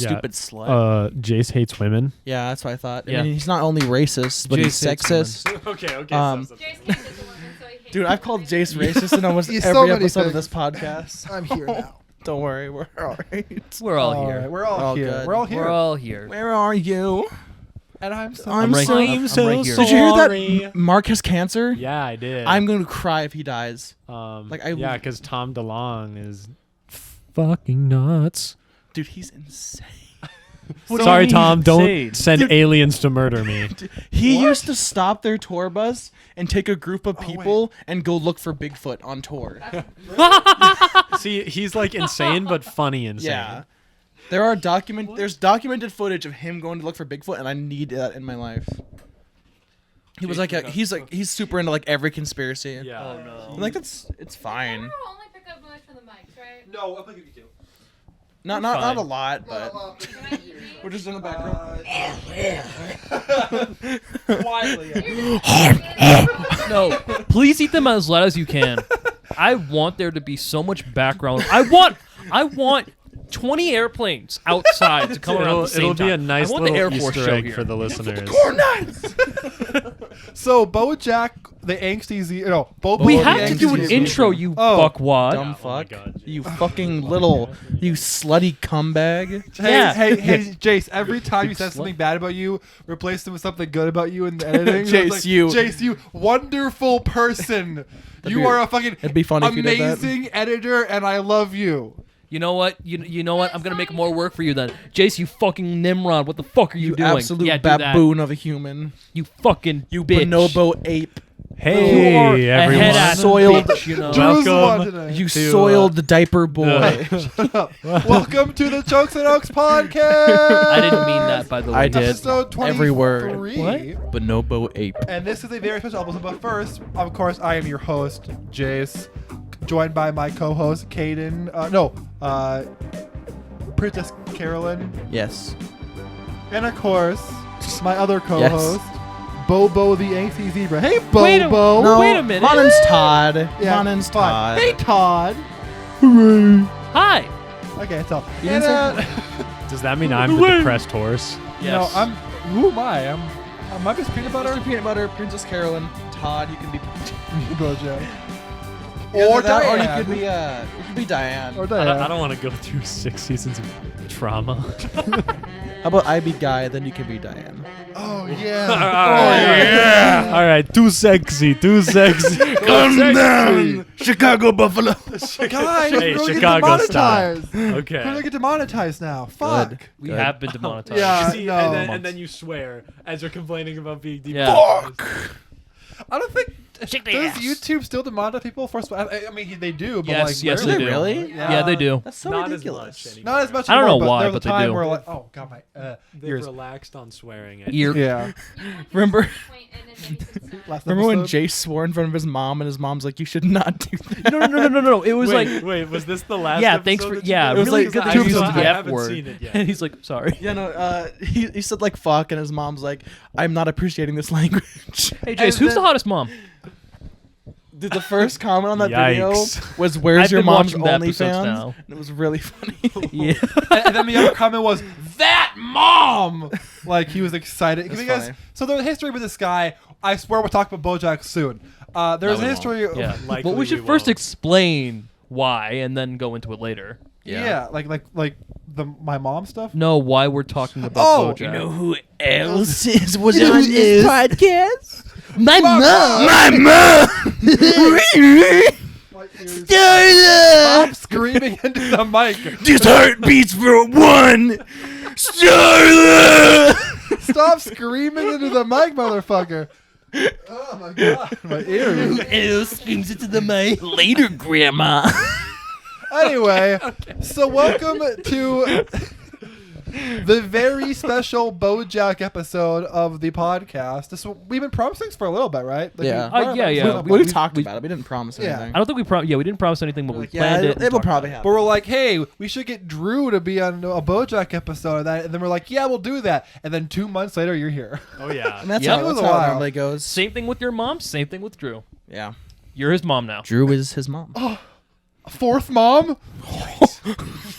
Stupid slut. Jace hates women. Yeah, that's what I thought. Yeah. I mean, he's not only racist, but he's Jace hates sexist. okay. Jace can't date the woman, so he hates Dude, I've called Jace racist in almost He's so every many episode of things. this podcast. I'm here now. Don't worry, we're all right. We're all All here. right, we're all here. good. We're all here. We're all here. Where are you? And I'm so I'm right- so I'm right here. Did you hear sorry. that Mark has cancer? Yeah, I did. I'm going to cry if he dies. Yeah, because Tom DeLonge is fucking nuts. Dude, he's insane. Sorry, Tom. Don't insane? send aliens to murder me. He used to stop their tour bus and take a group of Oh, people and go look for Bigfoot on tour. See, he's like insane, but funny insane. Yeah. There's documented footage of him going to look for Bigfoot, and I need that in my life. He was he's super into like every conspiracy. Yeah. Oh no. I'm like it's fine. Never only pick up noise from the mics, right? No, I'll give you two. Not Fine. a lot, but Can I eat these? we're just in the background. Quietly. No, please eat them as loud as you can. I want there to be so much background. I want 20 airplanes outside to come around at the same It'll time. be a nice I want the little Air Force Easter show egg here. for the listeners. So Bojack, the angsty Bobo. We the have to do an angsty- intro, you Oh, fuckwad. Dumb Oh my fuck. God, You fucking little, you slutty cumbag. Hey, Yeah. hey, Jace, every time you said something bad about you, replace it with something good about you in the editing. Jace, It's you. Jace, you wonderful person. You be- are a fucking it'd be funny if you did that. amazing editor, and I love you. You know what? You know what? I'm gonna make more work for you then. Jace, you fucking Nimrod. What the fuck are you, You doing? absolute Yeah, do that. baboon of a human. You fucking You bitch. bonobo ape. Hey, You are everyone. a head-ass Soiled- bitch, you know. Drew's the one Welcome. today. You To, soiled diaper boy. Welcome to the Chokes and Oaks podcast. I didn't mean that, by the way. I did. Episode 23. Every word. What? Bonobo ape. And this is a very special episode. But first, of course, I am your host, Jace, joined by my co-host, Caden. Princess Carolyn. Yes. And of course, my other co-host, Bobo the Angsty Zebra. Hey, Bobo. Wait a- No, Wait a minute. My name's Todd. Yeah, My name's fine. Todd. Hey, Todd. Hi. Okay, so You and, didn't Does that mean I'm the depressed horse? you know, Yes. who am I? I'm my Miss Peanut Butter. Mr. Peanut Butter, Princess Carolyn, Todd. You can be Bojack. Either Or that, or Diane. you could be Diane. Or I Diane. don't want to go through 6 seasons of trauma. How about I be Guy, then you can be Diane. Oh yeah. yeah. All right, too sexy, too sexy. Calm down, Chicago Buffalo. Guys, Hey, we're gonna get Chicago style. demonetized. We're Okay. gonna get demonetized now. Fuck. Good. We Good. have been demonetized. Yeah. See, no. and then you swear as you're complaining about being Yeah. demonetized. I don't think. Shake the Does ass. YouTube still demonetize people for? I mean, they do. But Yes, like, yes, rarely. they do. Really? Yeah, they do. That's so Not ridiculous. as much anymore. Not as much. I don't anymore, know why, there was but a they time do. where like, oh god, my They've ears. relaxed on swearing it. Ear. Yeah. Remember- Point and then you can stop. Last Remember when episode? Jace swore in front of his mom, and his mom's like, "You should not do that." No. It was like, wait, was this the last? yeah, episode thanks for, that you yeah, did? It was really like good that two you used episodes the I F haven't word. seen it yet. And he's like, sorry. Yeah, no. He said like "fuck," and his mom's like, "I'm not appreciating this language." Hey, Jace, who's the hottest mom? Dude, the first comment on that video Yikes. was, "Where's I've your been mom's watching the episodes OnlyFans?" now. And it was really funny. Yeah. and then the other comment was that mom. Like he was excited That's because funny. so the history with this guy. I swear we'll talk about BoJack soon. There's No, a we history. Yeah. Likely But we should we first won't. explain why and then go into it later. Yeah, like my mom stuff. No, why we're talking about Oh, Bojack. you know who else was on this podcast? My mom! My mom. Stop screaming into the mic. This heart beats for one. Starla. Stop screaming into the mic, motherfucker. Oh my god, my ears. else screams into the mic? Later, Grandma. Anyway, so welcome to the very special BoJack episode of the podcast. We've been promising this for a little bit, right? Like, Yeah. Yeah. We've talked about it. We didn't promise Yeah. anything. I don't think we didn't promise anything, but we Yeah, planned it. and it'll talked probably about happen. But we're like, hey, we should get Drew to be on a BoJack episode, and then we're like, yeah, we'll do that. And then 2 months later, you're here. Oh yeah. And that's Yeah. how, It was that's a how it while. normally it. goes. Same thing with your mom, same thing with Drew. Yeah. You're his mom now. Drew is his mom. Fourth mom.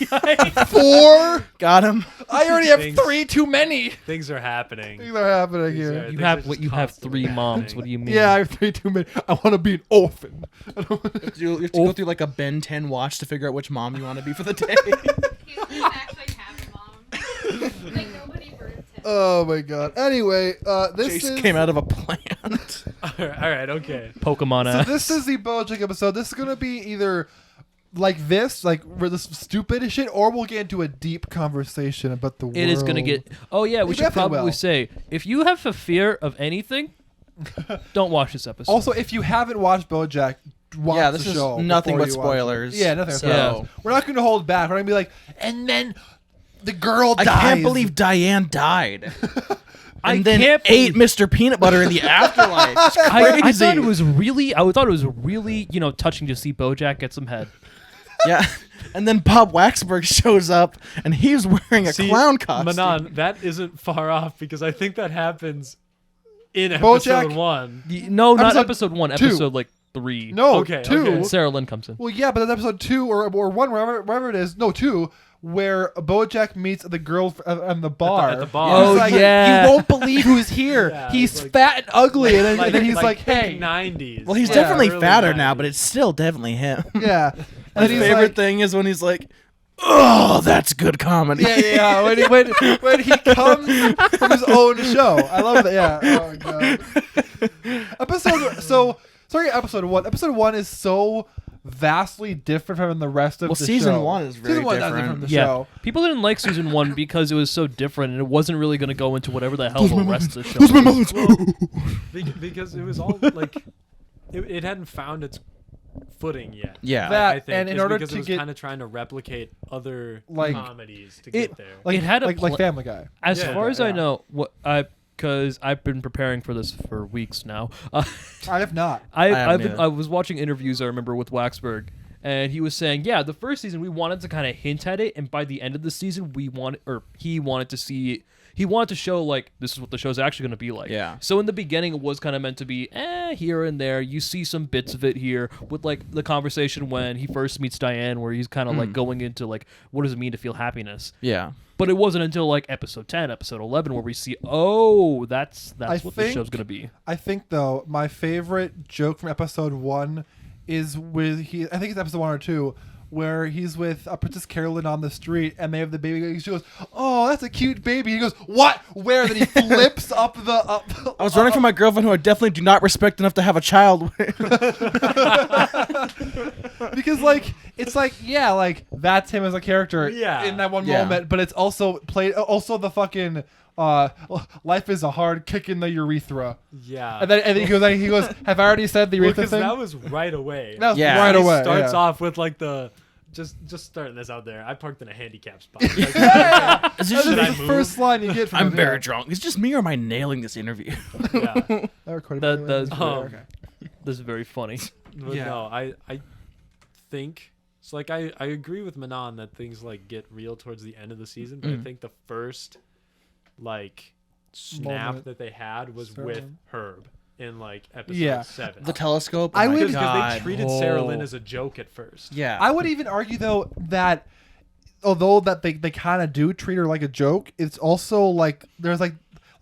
4. Got him. I already have Things- 3 too many. Things are happening. Things are happening Things here. are- You things have are what? just You have constantly 3 moms. happening. What do you mean? Yeah, I have 3 too many. I want to be an orphan. I don't wanna- You have to go through like a Ben 10 watch to figure out which mom you want to be for the day. He doesn't actually have a mom. Like nobody birthed him. Oh my god. Anyway, this Jace is came out of a plant. All right, okay. Pokemon so ass. this is the Bojack episode. This is gonna be either like this, like where this stupid shit, or we'll get into a deep conversation about the world. It is gonna get. Oh yeah, we It should definitely probably will. say if you have a fear of anything, don't watch this episode. Also, if you haven't watched Bojack, watch Yeah, this the is show. nothing before but you watch it. spoilers. Yeah, nothing but So- spoilers. We're not gonna hold back. We're gonna be like, and then the girl I dies. can't believe Diane died. I And then can't ate Mr. Peanut Butter in the afterlife. It's I crazy. thought it was really. I thought it was really, touching to see BoJack get some head. Yeah. And then Bob Waxberg shows up, and he's wearing a See, clown costume. Manon, that isn't far off because I think that happens in episode Bojack- 1. No, not Episode episode 1. 2. Episode like 3. No, Okay, 2. okay. And Sarah Lynn comes in. Well, yeah, but that's episode 2 or 1, wherever it is. No, 2, where Bojack meets the girl on the bar. at the bar. And he's Oh, like, yeah. You won't believe who's here. Yeah, He's it's like- fat and ugly, and then he's like, think "Hey." 90s. Well, he's Yeah, definitely early fatter now, 90s. but it's still definitely him. Yeah. And My then he's favorite like, thing is when he's like, "Oh, that's good comedy." Yeah. When he comes from his own show, I love that. Yeah. Oh god. Episode 1. Episode 1 is so vastly different from the rest of Well, the season show. 1 is very Season 1 is different. from the Yeah, show. people didn't like season 1 because it was so different, and it wasn't really going to go into whatever the hell the rest of the show. Who's my was. mother? Because it was all like it hadn't found its footing yet. Yeah. That- I think, and in is order because to it was get- kind of trying to replicate other Like, comedies to it- get there. Like It had a like pl- Family Guy. As Yeah, far as I yeah. know, because I've been preparing for this for weeks now. I have not. haven't I was watching interviews, I remember, with Waxberg, and he was saying, yeah, the first season we wanted to kind of hint at it, and by the end of the season he wanted to show like this is what the show's actually going to be like. Yeah. So in the beginning it was kind of meant to be here and there. You see some bits of it here with like the conversation when he first meets Diane, where he's kind of like going into like what does it mean to feel happiness. Yeah. But it wasn't until like episode 10, episode 11 where we see, that's I what the think- show's gonna be. I think though my favorite joke from episode 1 is with I think it's episode 1 or 2 where he's with Princess Carolyn on the street and they have the baby. She goes, "Oh, that's a cute baby." He goes, "What? Where?" Then he flips up the. I was running from my girlfriend who I definitely do not respect enough to have a child with. Because like it's like yeah, like that's him as a character Yeah. in that one Yeah. moment, but it's also played also the fucking life is a hard kick in the urethra. Yeah. And then he goes, "Have I already said the urethra because thing?" that was right away. That was Yeah. right He away. starts yeah. off with like the just starting this out there. I parked in a handicap spot. Like, Is That's this Should the I just- move? first line you get from I'm him, very yeah. drunk. Is it just me or am I nailing this interview? yeah. That recorded That- by the way. that's Um, This is very funny. But Yeah. no, I think it's like I agree with Manon that things like get real towards the end of the season, but I think the first like snap Moment. that they had was with Certainly. Herb in like episode Yeah. 7. The telescope. I oh my would- because God. they treated Sarah Lynn Oh. as a joke at first. Yeah. I would even argue though that although that they kind of do treat her like a joke, it's also like there's like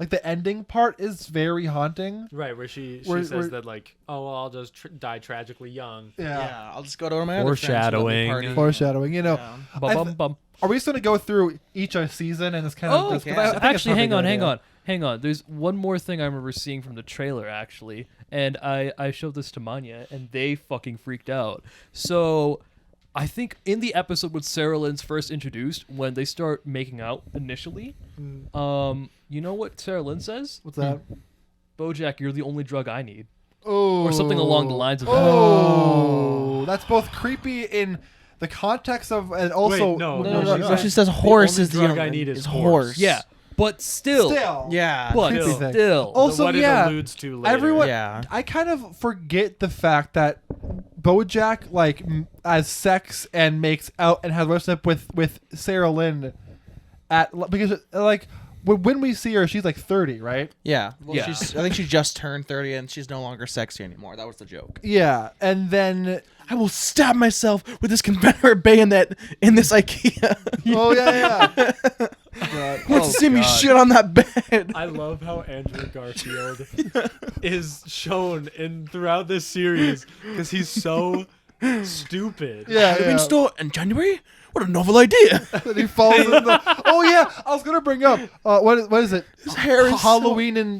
the ending part is very haunting. Right, where she Where- says where- that like, oh well, I'll just die tragically young. Yeah. I'll just go to my other friends who let me Foreshadowing. party. Foreshadowing, you know. Yeah. Bum, I bum, th- bum. Are we just going to go through each season and just kind of? Oh, just, 'cause yeah. I think it's actually, probably a hang good on. idea. Hang on. There's one more thing I remember seeing from the trailer, actually. And I showed this to Manya, and they fucking freaked out. So I think in the episode with Sarah Lynn's first introduced, when they start making out initially, you know what Sarah Lynn says? What's that? Bojack, you're the only drug I need. Oh, Or something along the lines of that. Oh, that's both creepy in the context of and also Wait, no, No, she says horse only is the drug only- I need is horse. Yeah, but still. Yeah. But creepy thing. still. Also, what yeah, it alludes to later. everyone. Yeah. I kind of forget the fact that Bojack like has sex and makes out and has a relationship with Sarah Lynn because like when we see her, she's like 30, right? Yeah. Well, Yeah. I think she just turned 30 and she's no longer sexy anymore. That was the joke. Yeah, and then I will stab myself with this Confederate bayonet in this IKEA. oh yeah. Want to see me shit on that bed? I love how Andrew Garfield is shown throughout this series because he's so stupid. Yeah, Halloween store in January? What a novel idea. And he falls in the. Oh yeah, I was gonna bring up what is it? His hair is Halloween in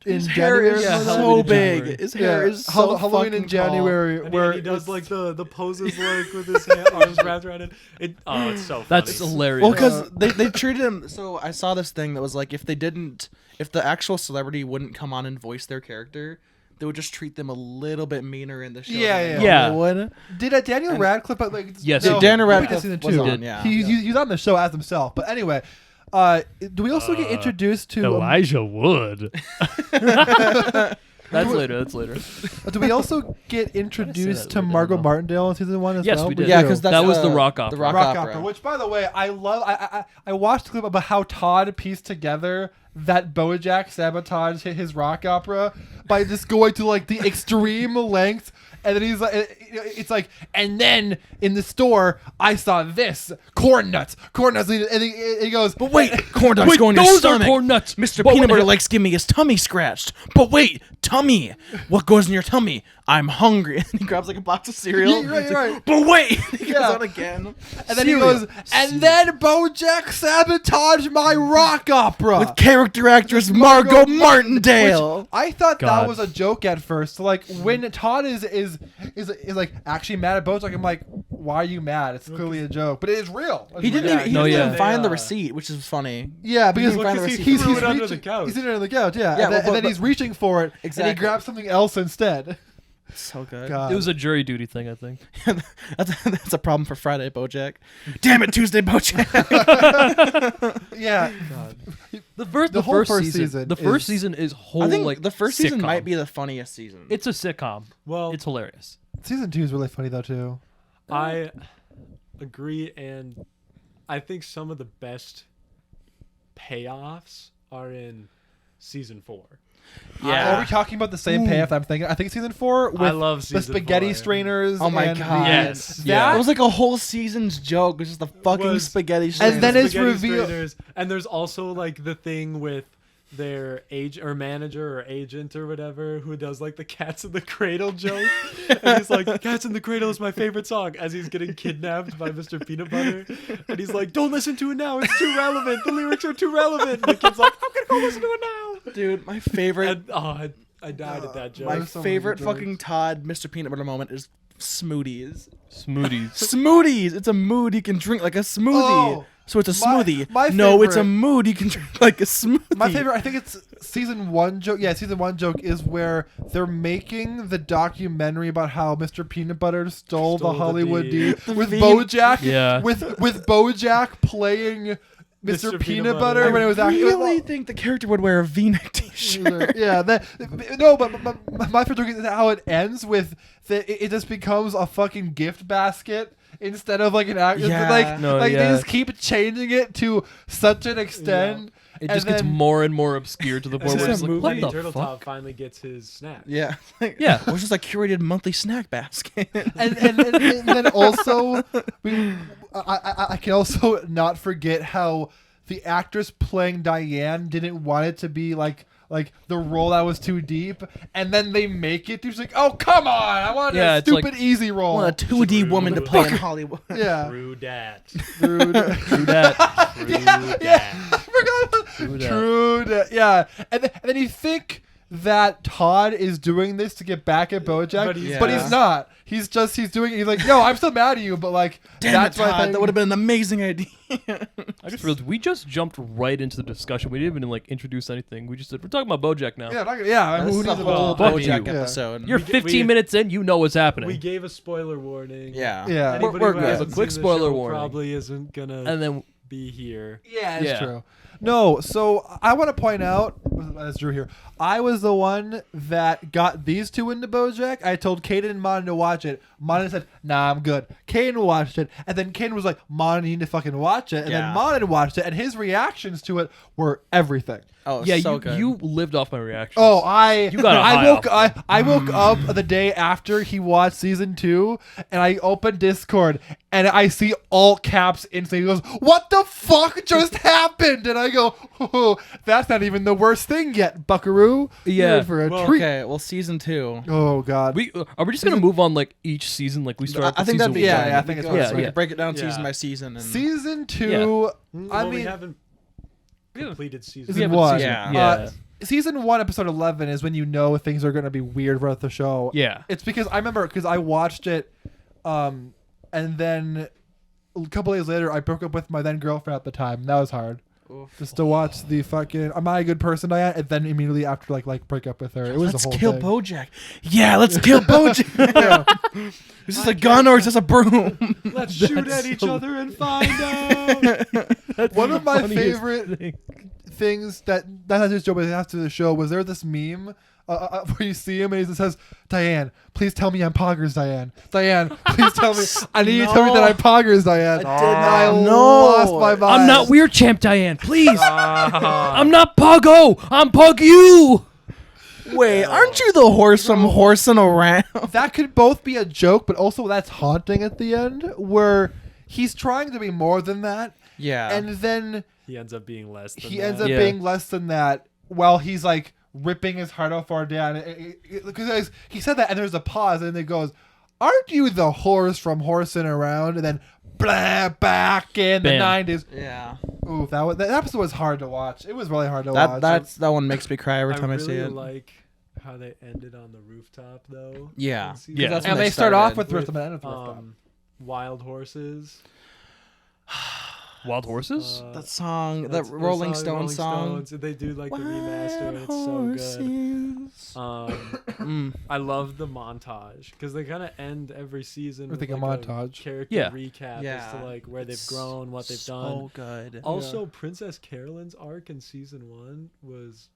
His January. hair is Yeah, so Halloween in big. January. His hair is so Halloween in fucking tall. January, And where he does it's- like the poses like with his arms wrapped around it. Oh, it's so funny. That's hilarious. Well, because they treated him. So I saw this thing that was like, if the actual celebrity wouldn't come on and voice their character, they would just treat them a little bit meaner in the show. Yeah, than yeah. they Yeah. normally would. Did Daniel Radcliffe like? Yes, no, he did. Daniel I think Radcliffe that's was season 2. on, yeah. He's on the show as himself. But anyway, do we also get introduced to? Elijah Wood. That's later. Do we also get introduced that to later, Margot though. Martindale in season 1 as Yes, well? we did. Yeah, do. because That was the rock opera. The rock, Rock opera. Which, by the way, I love. I watched a clip about how Todd pieced together that Bojack sabotaged his rock opera by just going to like the extreme lengths. And then he's like, it's like, and then in the store, I saw this corn nuts. And he goes, But wait, corn dogs Wait, go in your those stomach. are corn nuts. Mr. But Peanut what- Butter likes giving me his tummy scratched. But wait, tummy. What goes in your tummy? I'm hungry. And he grabs like a box of cereal. Yeah, you're right. But wait, he Yeah. goes on again. and then he goes, and then Bojack sabotaged my rock opera. With character actress Margot Martindale. Which I thought that God. was a joke at first. So like when Todd is like actually mad at Bojack, I'm like, why are you mad? It's clearly a joke, but it is real. It's He didn't real. even, he No, didn't yeah. even find the They, receipt, which is funny. Yeah, because Well, 'cause he threw it under the couch. He's sitting under the couch, yeah. Yeah, and then, well, and then he's reaching for it, and Exactly. he grabs something else instead. So good. God. It was a jury duty thing, I think. that's a problem for Friday, Bojack. Damn it, Tuesday, Bojack. yeah. The first, The the whole first first season, season the first is- season is whole I think like the first season sitcom. might be the funniest season. It's a sitcom. Well, It's hilarious. Season 2 is really funny though too. I agree, and I think some of the best payoffs are in season 4. Yeah. Are we talking about the same payoff I'm thinking? I think season 4 with I love the season spaghetti 4. strainers. Oh my and god. Yes. It was like a whole season's joke. It was just the fucking was- spaghetti. And then strainers. it's Spaghetti revealed- strainers, and there's also like the thing with their manager or agent or whatever who does like the cats in the cradle joke, and he's like, cats in the cradle is my favorite song, as he's getting kidnapped by Mr. Peanut Butter, and he's like, don't listen to it now, it's too relevant, the lyrics are too relevant, and the kid's like, I'm gonna go listen to it now. dude, my favorite, And I died at that joke. my There's so many favorite jokes. fucking Todd Mr. Peanut Butter moment is smoothies. Smoothies. Smoothies. It's a mood you can drink like a smoothie. Oh, So it's a smoothie. my No, it's a favorite- mood you can drink like a smoothie. My favorite, I think it's season 1 joke. Yeah, season 1 joke is where they're making the documentary about how Mr. Peanut Butter stole the Stole the Hollywood deed. deed with The Bojack. Yeah. with Bojack playing Mr. Peanut Butter when it was I actually. really think the character would wear a V-neck T-shirt. Yeah, no, but my favorite joke is how it ends with it just becomes a fucking gift basket instead of like an act. Yeah. Like, No, like yeah. they just keep changing it to such an extent. It and just gets then- more and more obscure to the point And where then it's like, movie what the Turtle fuck? Top finally gets his snack. Yeah. Like, Yeah. It was just a curated monthly snack basket. and then also I can also not forget how the actress playing Diane didn't want it to be like the role that was too deep, and then they make it. She's like, "Oh come on! I want Yeah, a it's like- stupid easy I role." want a 2D woman to play in Hollywood. Yeah, True dat. true. True that. True yeah, dat. I forgot. True that. True. Yeah, and then you think that Todd is doing this to get back at Bojack, But he's he's not. He's doing it. He's like, "No, I'm still mad at you," but like, Damn that's it, why I Todd. think- That would have been an amazing idea. I just realized we just jumped right into the discussion. We didn't even like introduce anything. We just said we're talking about Bojack now. Yeah, not gonna- yeah. This Who is needs a a whole fuck Bojack you. episode. You're We- 15 minutes in. You know what's happening. We gave a spoiler warning. Yeah. Yeah. Anybody We're who good. hasn't A quick seen the spoiler show warning. Probably isn't gonna and then be here. Yeah, it's Yeah. true. No, so I want to point out as Drew here. I was the one that got these two into BoJack. I told Kaden and Mon to watch it. Mon said, "Nah, I'm good." Kaden watched it, and then Kaden was like, "Mon, you need to fucking watch it." And then Mon had watched it, and his reactions to it were everything. Oh, Yeah, so good. you lived off my reaction. Oh, You got a high I woke up the day after he watched season 2, and I opened Discord, and I see all caps instantly. He goes, "What the fuck just happened?" And I go, "Oh, that's not even the worst thing yet, Buckaroo. Yeah. You're in for a Well, treat." Okay, well, season 2. Oh God. Are we just gonna move on like each season? Like we start. I think that'd be Yeah, fine. yeah, I think it's We fine. could break it down season Yeah. by season. And Season 2. Yeah. I Well, we mean, haven't completed season. Season Yeah, one. Yeah. Yeah. Season 1, episode 11 is when you know things are going to be weird about the show. Yeah. It's because I remember because I watched it, and then a couple days later I broke up with my then girlfriend at the time. That was hard. Just to watch the fucking "Am I a good person?" Diane, and then immediately after like break up with her. It was let's the whole kill thing. Bojack. Yeah, let's kill Bojack. Yeah. Is this a gun or is this a broom? Let's shoot at each other and find out. One of my funniest favorite thing. things that has this joke, but after the show was there this meme where you see him and he says, "Diane, please tell me I'm poggers, Diane. Diane, please tell me. I need you to tell me that I'm poggers, Diane." I lost my mind. I'm not Weird Champ, Diane. Please. I'm not Puggo. I'm Pug You. Wait, aren't you the horse from Horsing Around? That could both be a joke, but also that's haunting at the end, where he's trying to be more than that, Yeah. and then He ends up being less than he that. ends up Yeah. being less than that while he's like ripping his heart out for our dad. Because he said that, and there's a pause, and it goes, "Aren't you the horse from Horsing Around?" And then blah, back in the Bam. 90s. yeah. Ooh, that episode was hard to watch. It was really hard to watch. That one makes me cry every time I really see it. like how they ended on the rooftop, though. Yeah. in season Yeah. That's one. and when they start off with the with, rest of the end of the rooftop. Wild Horses. Wild Horses? that song, That's that the Rolling song, Stone Rolling song. Stones. They do like the remaster, and it's so good. I love the montage because they kind of end every season With with like a like montage. character Yeah. recap as Yeah. to like where they've grown, what they've So done. good. Also, Princess Carolyn's arc in season 1 was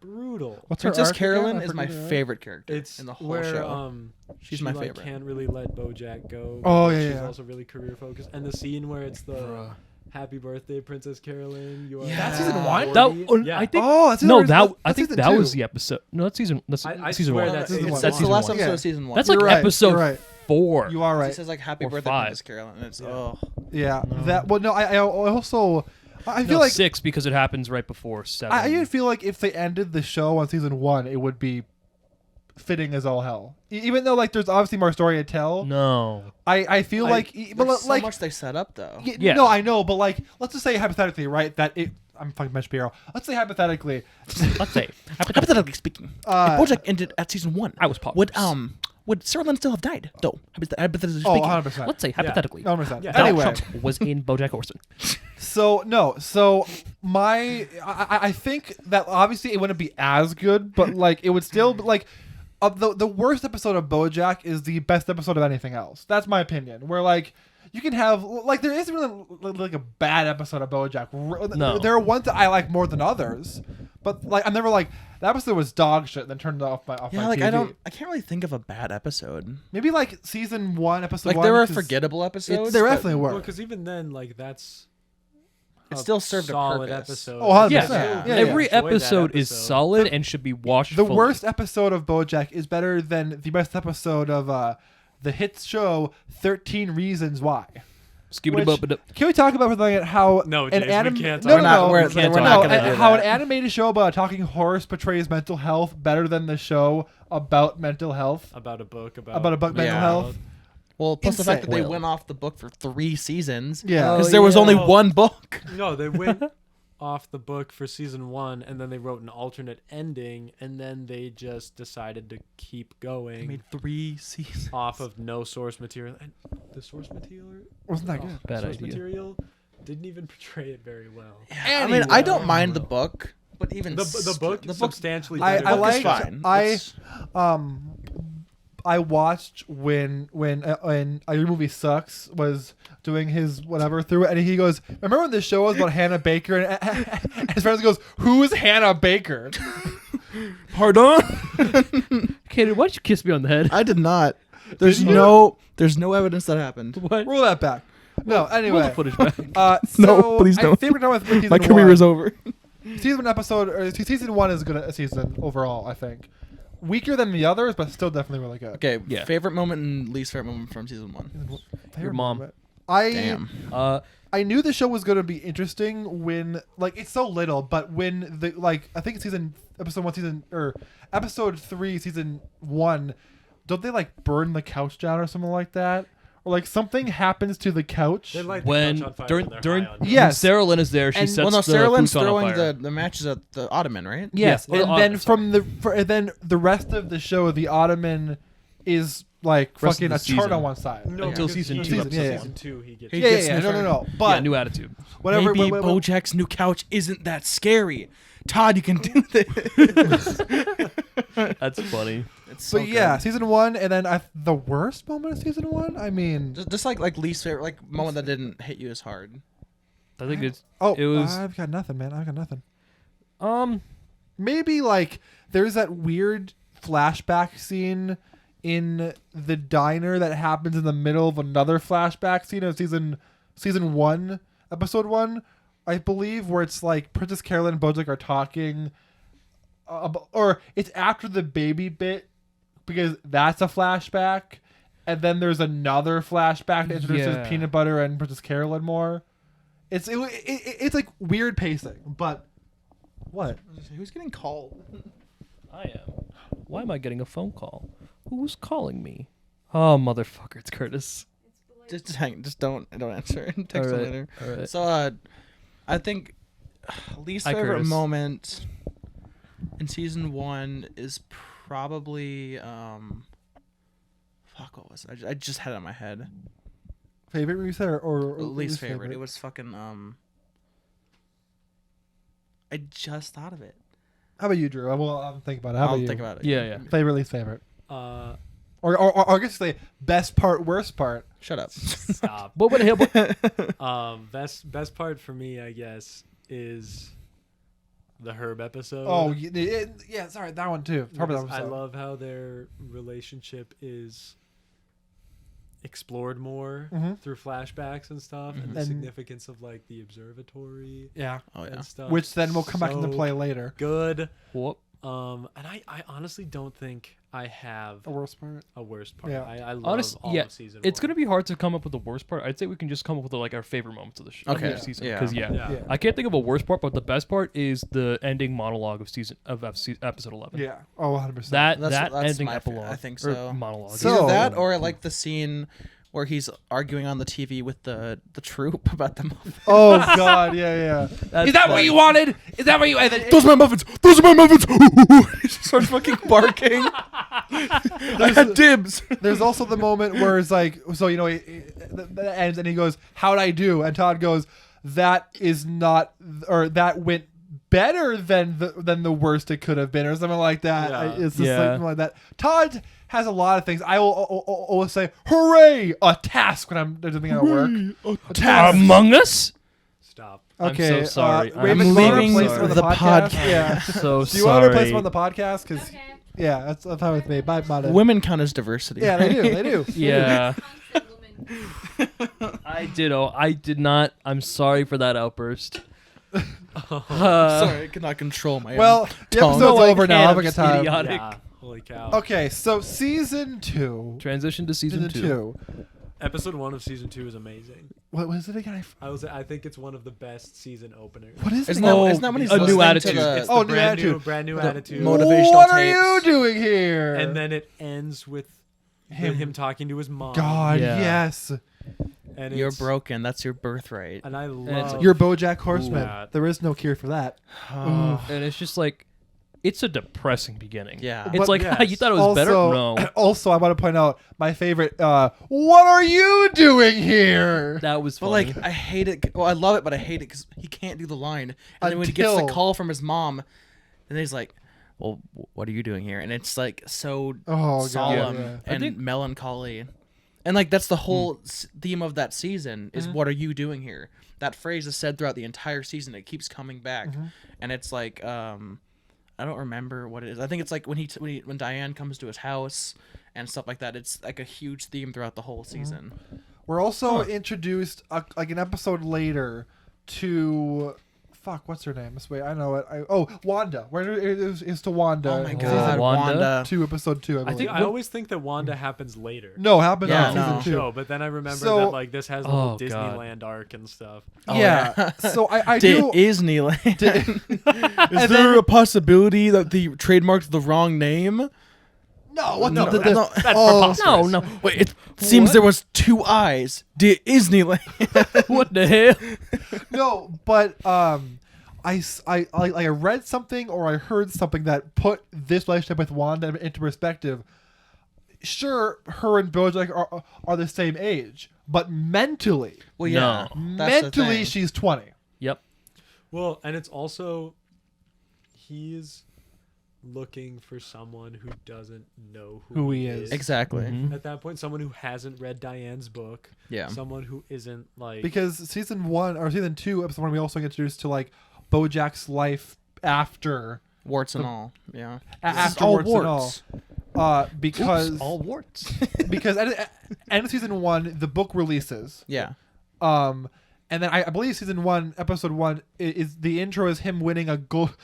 brutal. What's her Princess arc Carolyn again? I is my forget her. favorite character It's in the whole where show. She's she, my like, favorite. can't really let Bojack go. Oh, but yeah, she's yeah. also really career focused. And the scene where it's the Happy Birthday, Princess Carolyn. You are Yeah. That's season one? Yeah. I think. Oh, that's No, season- that I that's think season that was 2. the episode. No, that's season. That's I season swear one. that's season It's one. the season last one. episode Yeah. of season 1. That's like You're right, episode you're right. 4. You are It right. says like Happy Or Birthday, 5. Princess Carolyn. And it's Yeah. Yeah. That. Well, no. I also. I feel No, like 6 because it happens right before 7. I even feel like if they ended the show on season 1, it would be fitting as all hell. Even though like there's obviously more story to tell. No. I feel like but There's so like much they set up though. Yeah. no, I know, but like let's just say hypothetically, right? That it. I'm fucking Mitch Piero. Let's say hypothetically. Let's say. Hypothetically speaking, Uh, if Bojack ended at season 1, I was poggers. would Sarah Lynn still have died? Though, hypothetically Oh, speaking. 100%. Let's say hypothetically. 100%. Yeah. Donald Anyway, Trump was in BoJack Horseman. so I think that obviously it wouldn't be as good, but like it would still be like the worst episode of BoJack is the best episode of anything else. That's my opinion. Where like you can have like there isn't really like a bad episode of BoJack. No. There are ones that I like more than others, but like I'm never like that episode was dog shit. And then turned it off my Yeah, my like TV. I can't really think of a bad episode. Maybe like season 1, episode Like 1. there were 'cause forgettable episodes. there but definitely were. Well, because even then, like that's It still served a solid purpose. episode. Oh, 100%. Yeah. Yeah, Every Enjoyed that episode is episode. solid and should be watched The fully. worst episode of BoJack is better than the best episode of the hit show 13 Reasons Why. Skibbity-bop-a-dop. Can we talk about for a minute how No, an James, we anim- can't no, talk no, about no, it. We're not gonna do how an that. animated show about a talking horse portrays mental health better than the show about mental health. about a book About a book mental Yeah. health. Well, plus the fact that Insane. they Well. went off the book for 3 seasons. Yeah. Because Oh, there was yeah. only Well, one book. No, they went off the book for season 1, and then they wrote an alternate ending, and then they just decided to keep They going made 3 seasons. off of no source material. And the source material, Wasn't that good? Bad source idea. material didn't even portray it very well. I mean, I don't mind the book, but even The book the book substantially I better the than book like- is fine. I- It's- Um, I watched when Your Movie Sucks was doing his whatever through it, and he goes, "Remember when this show was about Hannah Baker?" And his friends goes, "Who's Hannah Baker?" Pardon? Kaden, why don't you kiss me on the head? I did not. There's no evidence that happened. What? Roll that back. No, Roll anyway. the footage back. So please I don't. think we're done with season My one. career is over. Season 1 episode, or season 1 is good a season overall, I think. Weaker than the others, but still definitely really good. Okay, Yeah. favorite moment and least favorite moment from season 1. Your mom. Damn. I knew the show was going to be interesting when, like, it's so little, but when the, like, I think it's episode 3, season 1, don't they, like, burn the couch down or something like that? Or, like, something happens to the couch. They light the When couch on fire during when they're during high on Yes. when Sarah Lynn is there, she And- sets Well, no, the Sarah Lynn's food on throwing fire. the matches at the Ottoman, right? Yes, Well, and then sorry. and then the rest of the show, the Ottoman is, like, Rest fucking of a the chart season. on one side. No, Until because season he- two, episode season one. 2, he gets. He Yeah, gets no, sniffer. no. But Yeah, new attitude. whatever. Maybe what- Bojack's new couch isn't that scary. Todd, you can do this. That's funny. It's so But yeah, good. season 1, and then the worst moment of season 1. I mean, Just like least favorite, like moment that didn't hit you as hard. I think it's it was- I've got nothing, man. I've got nothing. um Maybe like there's that weird flashback scene in the diner that happens in the middle of another flashback scene of season 1, episode 1, I believe, where it's like Princess Carolyn and Bojack are talking, or it's after the baby bit because that's a flashback, and then there's another flashback that introduces Yeah. Peanut Butter and Princess Carolyn more. It's like weird pacing, but what? Who's getting called? I am. Why am I getting a phone call? Who's calling me? Oh, motherfucker, it's Curtis. Just hang. Just don't answer. Text him later. All right. So I think least Hi, favorite Curtis. moment in season 1 is probably fuck, what was it? I just had it in my head. Favorite you said, or Least favorite. It was fucking I just thought of it. How about you, Drew? Well, I'm thinking about it. How I'll about you? think about it. Yeah, yeah. Favorite, least favorite, Uh, or I guess say best part, worst part. Shut up. stop. What would it Best part for me, I guess, is the Herb episode. Oh, yeah, sorry, that one too. Probably that Because one. I love how their relationship is explored more Mhm. through flashbacks and stuff, and the And- significance of like the observatory Yeah, Oh yeah. and stuff. which then will come back into So play later. Good. Whoop. And I honestly don't think I have The worst part. a worst part. Yeah. I love Honest, all yeah, of season it's 1. gonna be hard to come up with the worst part. I'd say we can just come up with like our favorite moments of the show. Okay, Of the season. yeah. Because Yeah. I can't think of a worst part, but the best part is the ending monologue of episode 11. Yeah. Oh, 100%. That That's ending my epilogue. I think or so. monologue. So- Either that or I like the scene where he's arguing on the TV with the troop about the muffins. Oh God, yeah. That's Is that what funny. you wanted? Is that what you? And then Those are my muffins. Those are my muffins. He just starts fucking barking. I had dibs. there's also the moment where it's like, so that ends and he goes, "How'd I do?" And Todd goes, "That is not, or that went better than the worst it could have been," or something like that. Yeah. It's just Yeah. something like that. Todd has a lot of things. I will always say, "Hooray! A task" when I'm doing something at work. A task. Among Us? Stop. I'm Okay, so sorry. Raven, I'm do you want to leaving replace him on the podcast. Yeah. So Do you want to replace sorry. him on the podcast? Because Okay. yeah, that's fine with me. Bye, bye. Women count as diversity. Yeah, they do. They do. Yeah. Constant woman. I did not. I'm sorry for that outburst. Sorry, I cannot control my. Well, the tongue. episode's No, I over now. can't. Have a good time. Idiotic. Yeah. Holy cow. Okay, so season 2. Transition to season two. 2. Episode 1 of season 2 is amazing. What was it again? I think it's one of the best season openers. What is it? Isn't again? that, isn't that when he's A new listening to attitude. the- It's Oh, the new brand attitude. brand new The attitude. motivational What are you tapes. doing here? And then it ends with him talking to his mom. God, Yeah. yes. And You're it's- broken. That's your birthright. And I it's love like- You're BoJack Horseman. that. There is no cure for that. Oh. And it's just like, it's a depressing beginning. Yeah. It's But like, yes. you thought it was better? Also, No. also, I want to point out my favorite. What are you doing here? That was But funny. like, I hate it. Well, I love it, but I hate it because he can't do the line. And then when he gets the Until- call from his mom, and he's like, well, what are you doing here? And it's like so Oh, God, solemn yeah. and melancholy. And like that's the whole theme of that season is what are you doing here? That phrase is said throughout the entire season. It keeps coming back, and it's like I don't remember what it is. I think it's like when Diane comes to his house and stuff like that. It's like a huge theme throughout the whole season. We're also introduced like an episode later to what's her name? Wait, I know it. Wanda. Where it is to Wanda. Oh my in God, season Wanda. 2, episode 2. I believe. I always think that Wanda happens later. No, happens Yeah, in no. season 2. Show, but then I remember So- that like this has a whole Oh, God. Disneyland arc and stuff. Yeah. So I do. Disneyland. Is And there then- a possibility that they trademarked the wrong name? No, what No, the, that's preposterous. No. Wait, it seems there was 2 eyes. Disneyland. What the hell? no, but I read something or I heard something that put this relationship with Wanda into perspective. Sure, her and Bojack are the same age, but mentally, Well, yeah. No. That's the mentally thing. she's 20. Yep. Well, and it's also he's looking for someone who doesn't know who he is. Exactly. Mhm. At that point, someone who hasn't read Diane's book. Yeah. Someone who isn't like Because season 1 or season 2, episode 1, we also get introduced to like Bojack's life after Warts and all. Yeah. afterwards and all. Because Oops, all warts. because at end of season 1, the book releases. Yeah. And then I believe season 1, episode 1 is the intro is him winning a Golden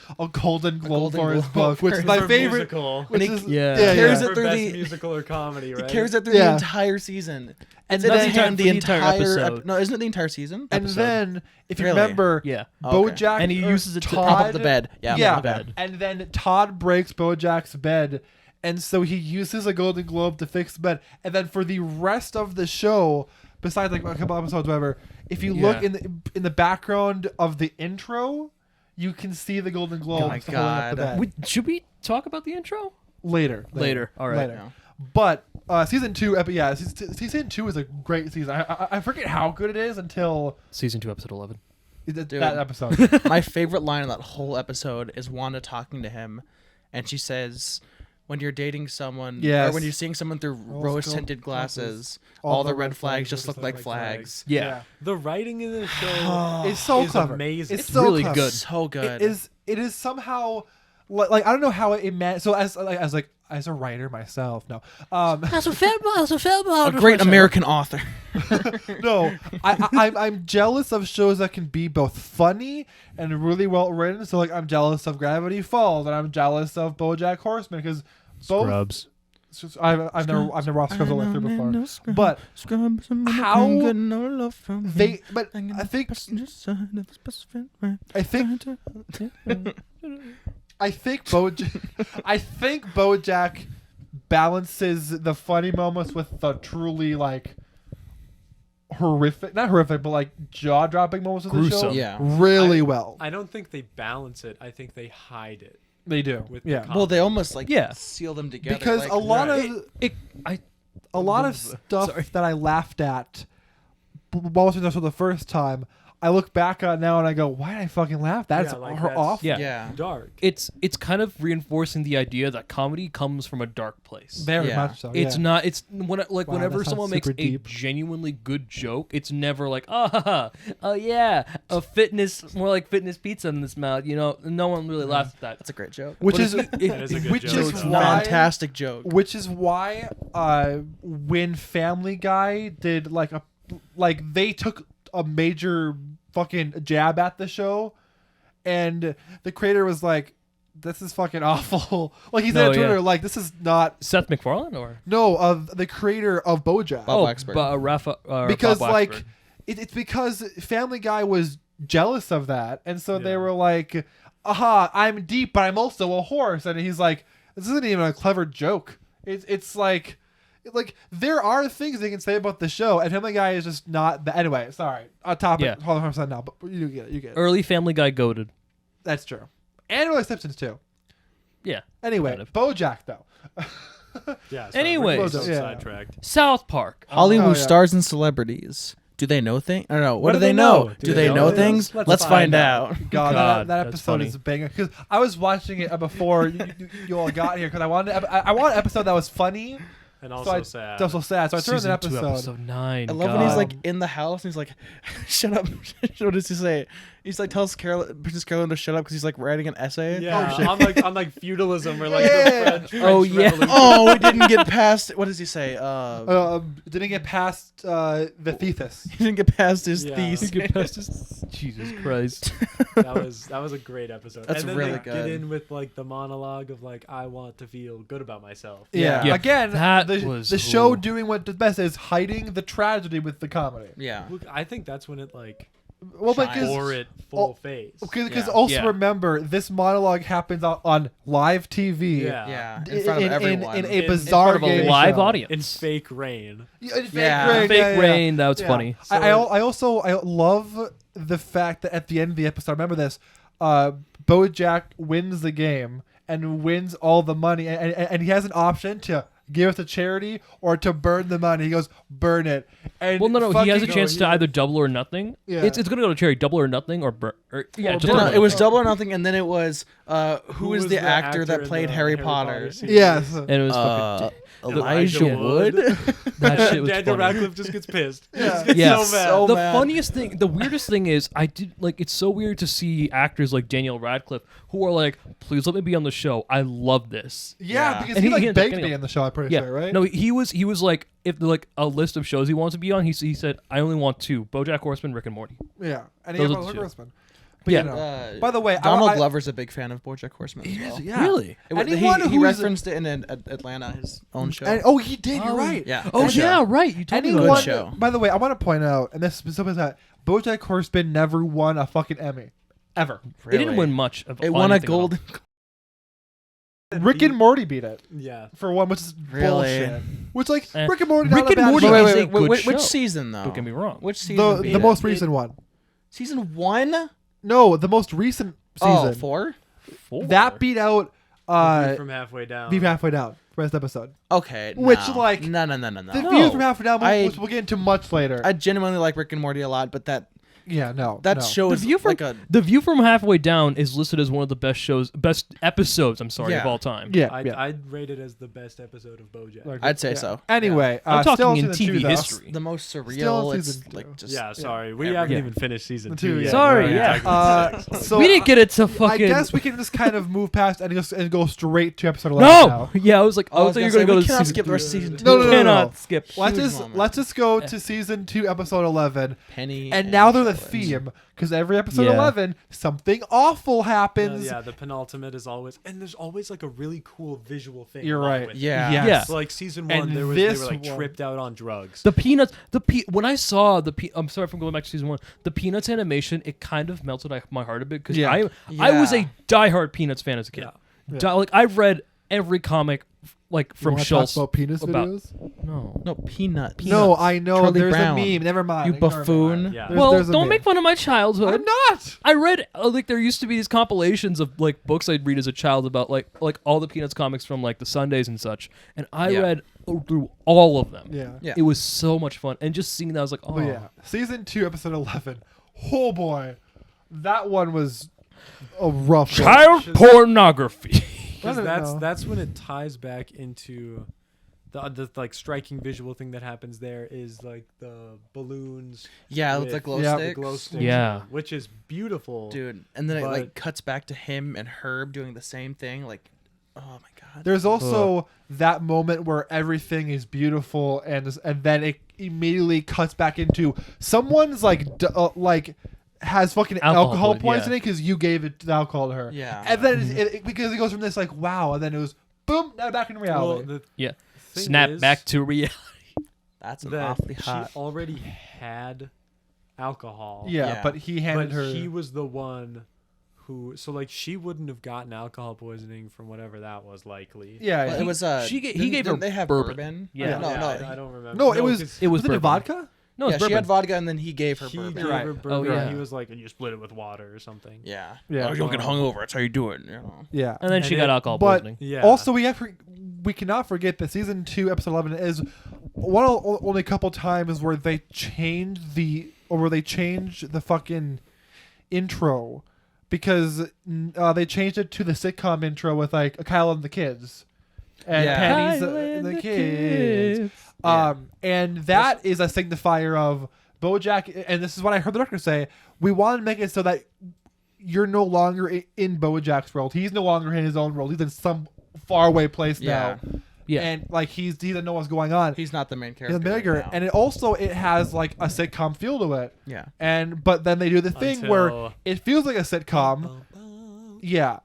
Globe Golden for his Globe book, which is for my for favorite. musical. Which And he- is, yeah. yeah, Carries yeah. it For through best the- musical or comedy, right? It carries it through Yeah. the entire season. And Isn't then- it for the entire episode. no, isn't it the entire season? And episode. then if you Really? remember, Yeah. Okay. Bojack And he or uses it to Todd, Top of the bed. Yeah. Yeah, the bed. and then Todd breaks Bojack's bed, and so he uses a Golden Globe to fix the bed. And then for the rest of the show, besides like a couple episodes, whatever, if you look Yeah. in the background of the intro, you can see the Golden Globe my holding up the God. bed. Should we talk about the intro? Later. All right. Later. Yeah. But season 2, season 2 is a great season. I forget how good it is until Season 2, episode 11. that episode. My favorite line in that whole episode is Wanda talking to him, and she says, "When you're dating someone, Yes. or when you're seeing someone through rose-tinted glasses, all the red flags just look like flags." Yeah. The writing in this show It's so is clever. amazing. It's so really clever. good. So good. It is somehow like I don't know how it so as a writer myself, no. a great American author. No, I'm jealous of shows that can be both funny and really well written. So like I'm jealous of Gravity Falls and I'm jealous of BoJack Horseman because both. Scrubs. it's just- I've never watched Scrubs all the way through before, but how I think BoJack balances the funny moments with the truly like not horrific, but like jaw-dropping moments of the show. Gruesome. Yeah. really well. I don't think they balance it. I think they hide it They do. with Yeah. the Well, they almost like Yeah. seal them together Because like, a lot right. of a lot of stuff that I laughed at while watching this for the first time, I look back at now and I go, why did I fucking laugh? That's Yeah, like her that's- off. Yeah. yeah. dark. It's kind of reinforcing the idea that comedy comes from a dark place. Very Yeah. much so. It's yeah. not. It's when like Wow, whenever that sounds someone makes super a deep. genuinely good joke, it's never like oh yeah, a fitness more like fitness pizza in this mouth. You know, no one really laughs at that. That's a great joke. Which But is if- That is a good which joke, is though. why Fantastic joke. Which is why when Family Guy did they took a major fucking jab at the show, and the creator was like, "This is fucking awful." Like he said No, on Twitter, yeah. like this is not. Seth MacFarlane or No, of the creator of BoJack. Bob Waxberg. Rafa Because Bob like Waxberg. it's because Family Guy was jealous of that, and so they Yeah. were like, "Aha, I'm deep, but I'm also a horse," and he's like, "This isn't even a clever joke. It's like there are things they can say about the show, and Family Guy is just not the anyway. Sorry, on topic. Yeah. Hold on for a second now, but you get it. early Family Guy goated. That's true, and Will Simpsons too. Yeah. Anyway, Kind of. BoJack though. Yeah. Anyways. so Yeah. sidetracked. South Park. Hollywood Oh, yeah. stars and celebrities Do they know things? I don't know. What What do do they they know? know? Do they know things? Let's find out. God, God, that that's episode funny. is a banger. Because I was watching it before you all got here. Because I wanted an episode that was funny. And So also I, sad. So sad. So I turned Season an 2, episode. episode 9. I love when he's God. like in the house and he's like, "Shut up!" What does he say? He's like tells Princess Carolyn to shut up because he's like writing an essay. Yeah, shit. on like feudalism or like Yeah. the French Oh, yeah. Revolution. Oh, we didn't get past. What does he say? Didn't get past the thesis. He didn't get past his Yeah. thesis. Get past this- Jesus Christ. That was a great episode. That's and then really they get good. in with like the monologue of like I want to feel good about myself. Yeah. Yeah. Again, That the was show cool. doing what does best is hiding the tragedy with the comedy. Yeah. Look, I think that's when it like Well, Shine. because bore it full phase. because Yeah. also Yeah. remember this monologue happens on live TV. Yeah. Yeah. In front of everyone. in a In bizarre front of a game live show. audience. In fake rain. Yeah, in fake Yeah. rain. Fake yeah, yeah. rain, that was Yeah. funny. I love the fact that at the end of the episode, remember this, Bojack wins the game and wins all the money, and he has an option to give it to charity or to burn the money. He goes, burn it. And Well, no, he has a fucking- chance to either double or nothing. Yeah. It's going to go to charity, double or nothing, or yeah, Or just burn No, double. it was double or nothing, and then it was who was was the the actor that actor in played the Harry Harry Potter? Potter series? Yes. And it was fucking. Elijah Elijah Wood. Wood. That shit was Daniel funny. Radcliffe just gets pissed. Yeah. Gets Yeah, so mad. so the mad. funniest thing, the weirdest thing is, I did like. It's so weird to see actors like Daniel Radcliffe who are like, "Please let me be on the show. I love this." Yeah, Yeah. because And he he like ended up begged getting me a- in the show, I'm pretty Yeah, sure, right? no, he was like, if like a list of shows he wants to be on, he said, "I only want 2: BoJack Horseman, Rick and Morty." Yeah. And Those he are had the a two. horseman. But Yeah. you know. By the way, Donald I, Glover's a big fan of BoJack Horseman as well. Yeah. Really? It was- Anyone he who is- referenced it in Atlanta, his own show. And, oh, he did. You're Oh, right. yeah. Oh Good yeah, show. right. You told me Anyone, about Good show. By the way, I want to point out, and this is something that BoJack Horseman never won a fucking Emmy, ever. It didn't Really. win much. Of It won a anything at all. golden. Rick and Morty beat it Yeah. for one, which is Really? bullshit. Which like Eh. Rick and Morty, Rick not a and bad Morty show. is a good which show. season though? Don't get me wrong. Which season? The beat the it? most recent one. Season 1? No, the most recent season. Oh, 4? 4. That beat out View from halfway down. Beef Halfway Down, first episode. Okay. Which, no. like, no. The No. View from Halfway Down, I- which we'll get into much later. I genuinely like Rick and Morty a lot, but that no. show The is View from like a The View from Halfway Down is listed as one of the best episodes. I'm sorry, Yeah. of all time. Yeah, I'd rate it as the best episode of BoJack. Like, I'd say yeah. so. Anyway, I'm still talking in season TV 2, though. history. the most Still surreal. in It's season like 2. just Yeah, sorry. We every- haven't Yeah. even finished season The 2 two, yet. yeah. Sorry, We're yeah. talking six. So we didn't get it to I fucking. guess we can just kind of move past and go straight to episode 11 no. now. Yeah, I was like, I I was thought you were gonna gonna go say, we to cannot season skip the rest of two. season 2. No, no, no, no. Cannot skip. Let's Huge just moment. let's just go to season 2, episode 11, Penny. and now they're the Charlotte. theme because every episode Yeah. 11 something awful happens. Yeah, the penultimate is always, and there's always like a really cool visual thing. You're along right. with it. Yeah. Yes. Yeah. So like season And 1, they were this like one- tripped out on drugs. The Peanuts, when I saw I'm sorry if I'm going back to season 1. The Peanuts animation, it kind of melted my heart a bit because Yeah. I was a Yeah. diehard Peanuts fan as a kid. Yeah. Like I've read every comic, like You from wanna Schultz. talk about penis about- videos? No. No, Peanut. No, I know. Charlie there's Brown. a meme. Never mind. You Ignore me. buffoon. Yeah. There's a Don't meme. make fun of my childhood. I'm not. I read like there used to be these compilations of like books I'd read as a child about like all the Peanuts comics from like the Sundays and such, and I Yeah. read through all of them. Yeah. Yeah. It was so much fun, and just seeing that I was like, oh But yeah, season 2, episode 11. Oh boy, that one was a rough one. child pornography. I Because don't know. that's when it ties back into the like striking visual thing that happens there is like the balloons. Yeah, with with the glow Yeah. the sticks. glow sticks. Yeah. Which is beautiful. Dude, and then it like But- cuts back to him and Herb doing the same thing. Like, oh my god. There's also that moment where everything is beautiful, and then it immediately cuts back into someone's like has fucking Alcohol alcohol poisoning, poisoning because you gave it the alcohol to her. Yeah. And then because it goes from this like wow, and then it was boom, now back in Well, reality. the Yeah. thing Snap is back to reality. That's an that awfully she hot. already had alcohol. yeah, Yeah. but he handed But her. he was the one who, so like she wouldn't have gotten alcohol poisoning from whatever that was likely. yeah, Well, yeah. it was he gave didn't her they have bourbon. Yeah. No, no. I don't remember. no, it was 'cause It was wasn't it bourbon. vodka? No, yeah, it's she bourbon. had vodka and then he gave her he bourbon. gave Right. her Oh, bourbon. yeah. He was like, and you split it with water or something. Yeah. Yeah. Oh, you don't get hungover. That's how you do it. You know. Yeah, And then she And got it- alcohol but poisoning. Yeah. also we cannot forget that season 2, episode 11 is only a couple times where they changed the fucking intro, because they changed it to the sitcom intro with like Kyle and the kids, and Yeah. Penny's Kyle and the the kids. kids. And that is a signifier of Bojack. And this is what I heard the director say: we want to make it so that you're no longer in Bojack's world. He's no longer in his own world. He's in some faraway place Yeah. now. Yeah. And like he doesn't know what's going on. He's not the main He's character. a bigger, right now. and it has like a sitcom feel to it. Yeah. But then they do the thing where Until- it feels like a sitcom. Yeah.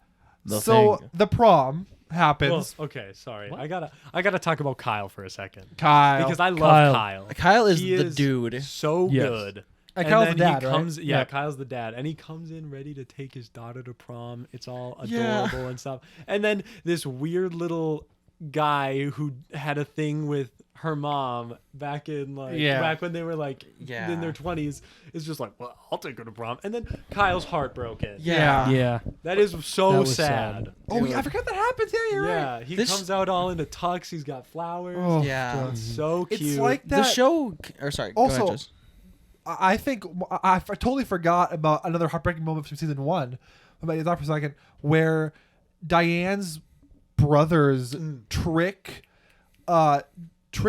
The So thing. the prom Well, happens. okay, sorry. I gotta talk about Kyle for a second Kyle. because I love Kyle. Kyle. Kyle is He the dude. So Yes. good. And And Kyle's then the dad, he right? comes, Yeah. Kyle's the dad, and he comes in ready to take his daughter to prom. It's all Yeah. adorable and stuff. And then this weird little guy who had a thing with her mom back when they were like Yeah. in their 20s is just like, well, I'll take her to prom. And then Kyle's heartbroken. Yeah. Yeah. That is so That was sad. sad. Oh, I forgot that happens. Yeah, you're right. Yeah, he This- comes out all into tux. He's got flowers. Oh, Yeah. God. So cute. It's like that. The show. Or sorry. Go Also, ahead, Jess. I think I totally forgot about another heartbreaking moment from season 1. About that for a second, where Diane's brothers trick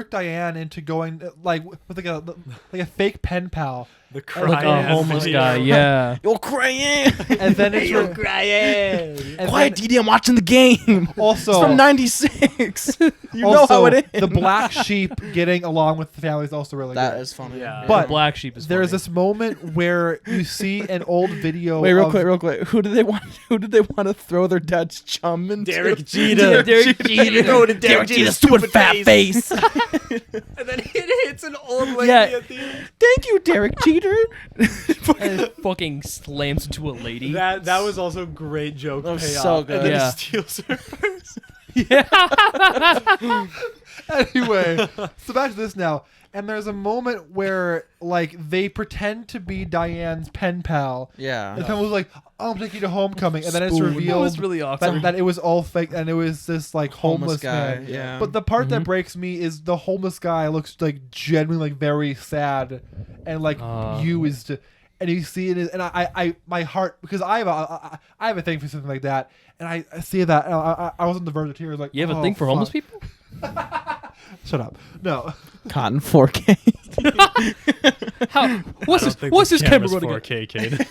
Diane into going like with like a fake pen pal, the Like crying a homeless video. guy. Yeah. You're crying. and then it's You're crying. and Quiet, then DD. I'm watching the game. also It's from '96. You know also, how it is. the black sheep getting along with the family is also really That good. is funny. Yeah. But The black sheep is There's funny. this moment where you see an old video. Wait, real of- quick. Who did they want to throw their dad's chum into? Derek Jeter. Derek Jeter. Go to Derek Jeter's stupid fat face. And then it hits an old lady Yeah. at the end. Thank you, Derek Jeter. And it fucking slams into a lady. That was also great joke That was payoff. so good. And then Yeah. he steals her purse. Anyway, so back to this now. And there's a moment where like they pretend to be Diane's pen pal. Yeah. And someone was like, "Oh, I'm taking you to homecoming," and then it's Spoon. revealed That was really awesome. that it was all fake, and it was this like homeless guy. man. Yeah. But the part that breaks me is the homeless guy looks like genuinely like very sad, and like used, and you see it, and I my heart, because I have a thing for something like that, and I see that, and I was on the verge of tears. Like, You have a oh, thing for homeless fuck. people? Shut up. No. Cotton 4K. How? What's this camera running at? 4K, kid.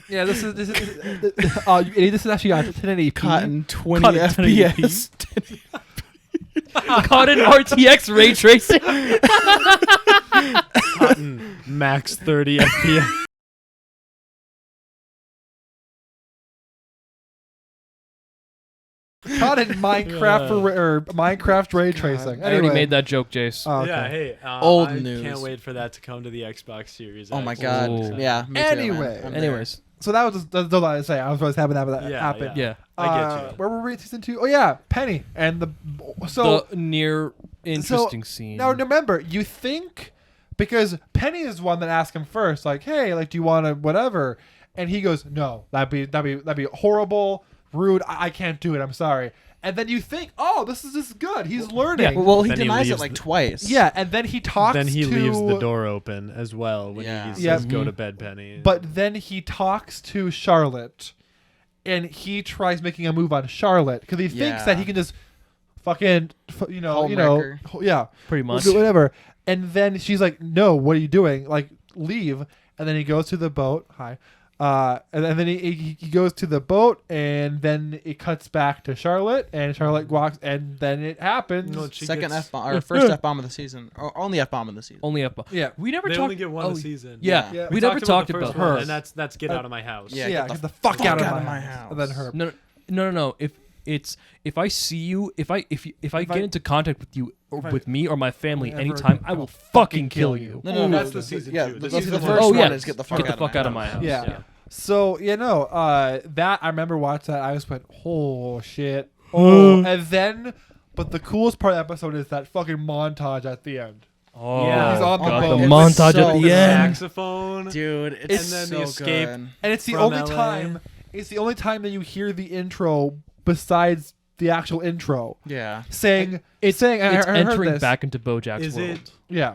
Yeah, this is this is actually on 1080p. Cotton 20 Cotton FPS. Caught in RTX ray tracing. Max 30 FPS. Caught in Minecraft or Minecraft ray tracing. I already Anyway. made that joke, Jace. Oh, okay. Yeah, hey. Old I news. can't wait for that to come to the Xbox Series. Oh my X. god. Ooh. Yeah. Me too, Anyway. man. I'm there. Anyways. So that was that's all I had to say. I was happy to have that Yeah, happen. Yeah. I get you. Where were we in season 2? Oh yeah, Penny and the The near interesting scene. Now remember, you think because Penny is one that asked him first, like, "Hey, like, do you want to whatever?" And he goes, "No, that'd be horrible, rude. I can't do it. I'm sorry." And then you think, "Oh, this is good. He's learning." Yeah. Well, he Then he denies it leaves like the- twice. Yeah, and then he talks. Then he to, leaves the door open as well when Yeah. he says, Yeah. "Go to bed, Penny." But then he talks to Charlotte, and he tries making a move on Charlotte because he thinks Yeah. that he can just fucking, Homewrecker. yeah, Pretty much. do whatever. And then she's like, "No, what are you doing? Like, leave." And then he goes to the boat. Hi. And then he goes to the boat, and then it cuts back to Charlotte, and Charlotte walks, and then it happens. No, she Second gets- F bomb or first F bomb of the season, or only F bomb of the season. Only up. Yeah. We never They talked. only get one oh, a season. Yeah. Yeah. We never talked the first about one, her. and that's get out of my house. Yeah. Yeah, get the fuck out of my house. And then her. No. If I see you, if I get into contact with you or with me or my family Ever anytime, again, I will I'll fucking kill you. No. That's the season Yeah, two. the This is the the first Oh, one yeah. is get the fuck, out of my house. Yeah. So that I remember watching that. I just went, "Oh shit!" And then, but the coolest part of the episode is that fucking montage at the end. Oh, Yeah. He's on the God, boat. the It was montage so at the good. end. Saxophone. Dude, And it's then so the escape. good. And it's the From only LA. time. It's the only time that you hear the intro besides the actual intro, Yeah. saying It's I heard entering this. back into Bojack's Is world. it? Yeah.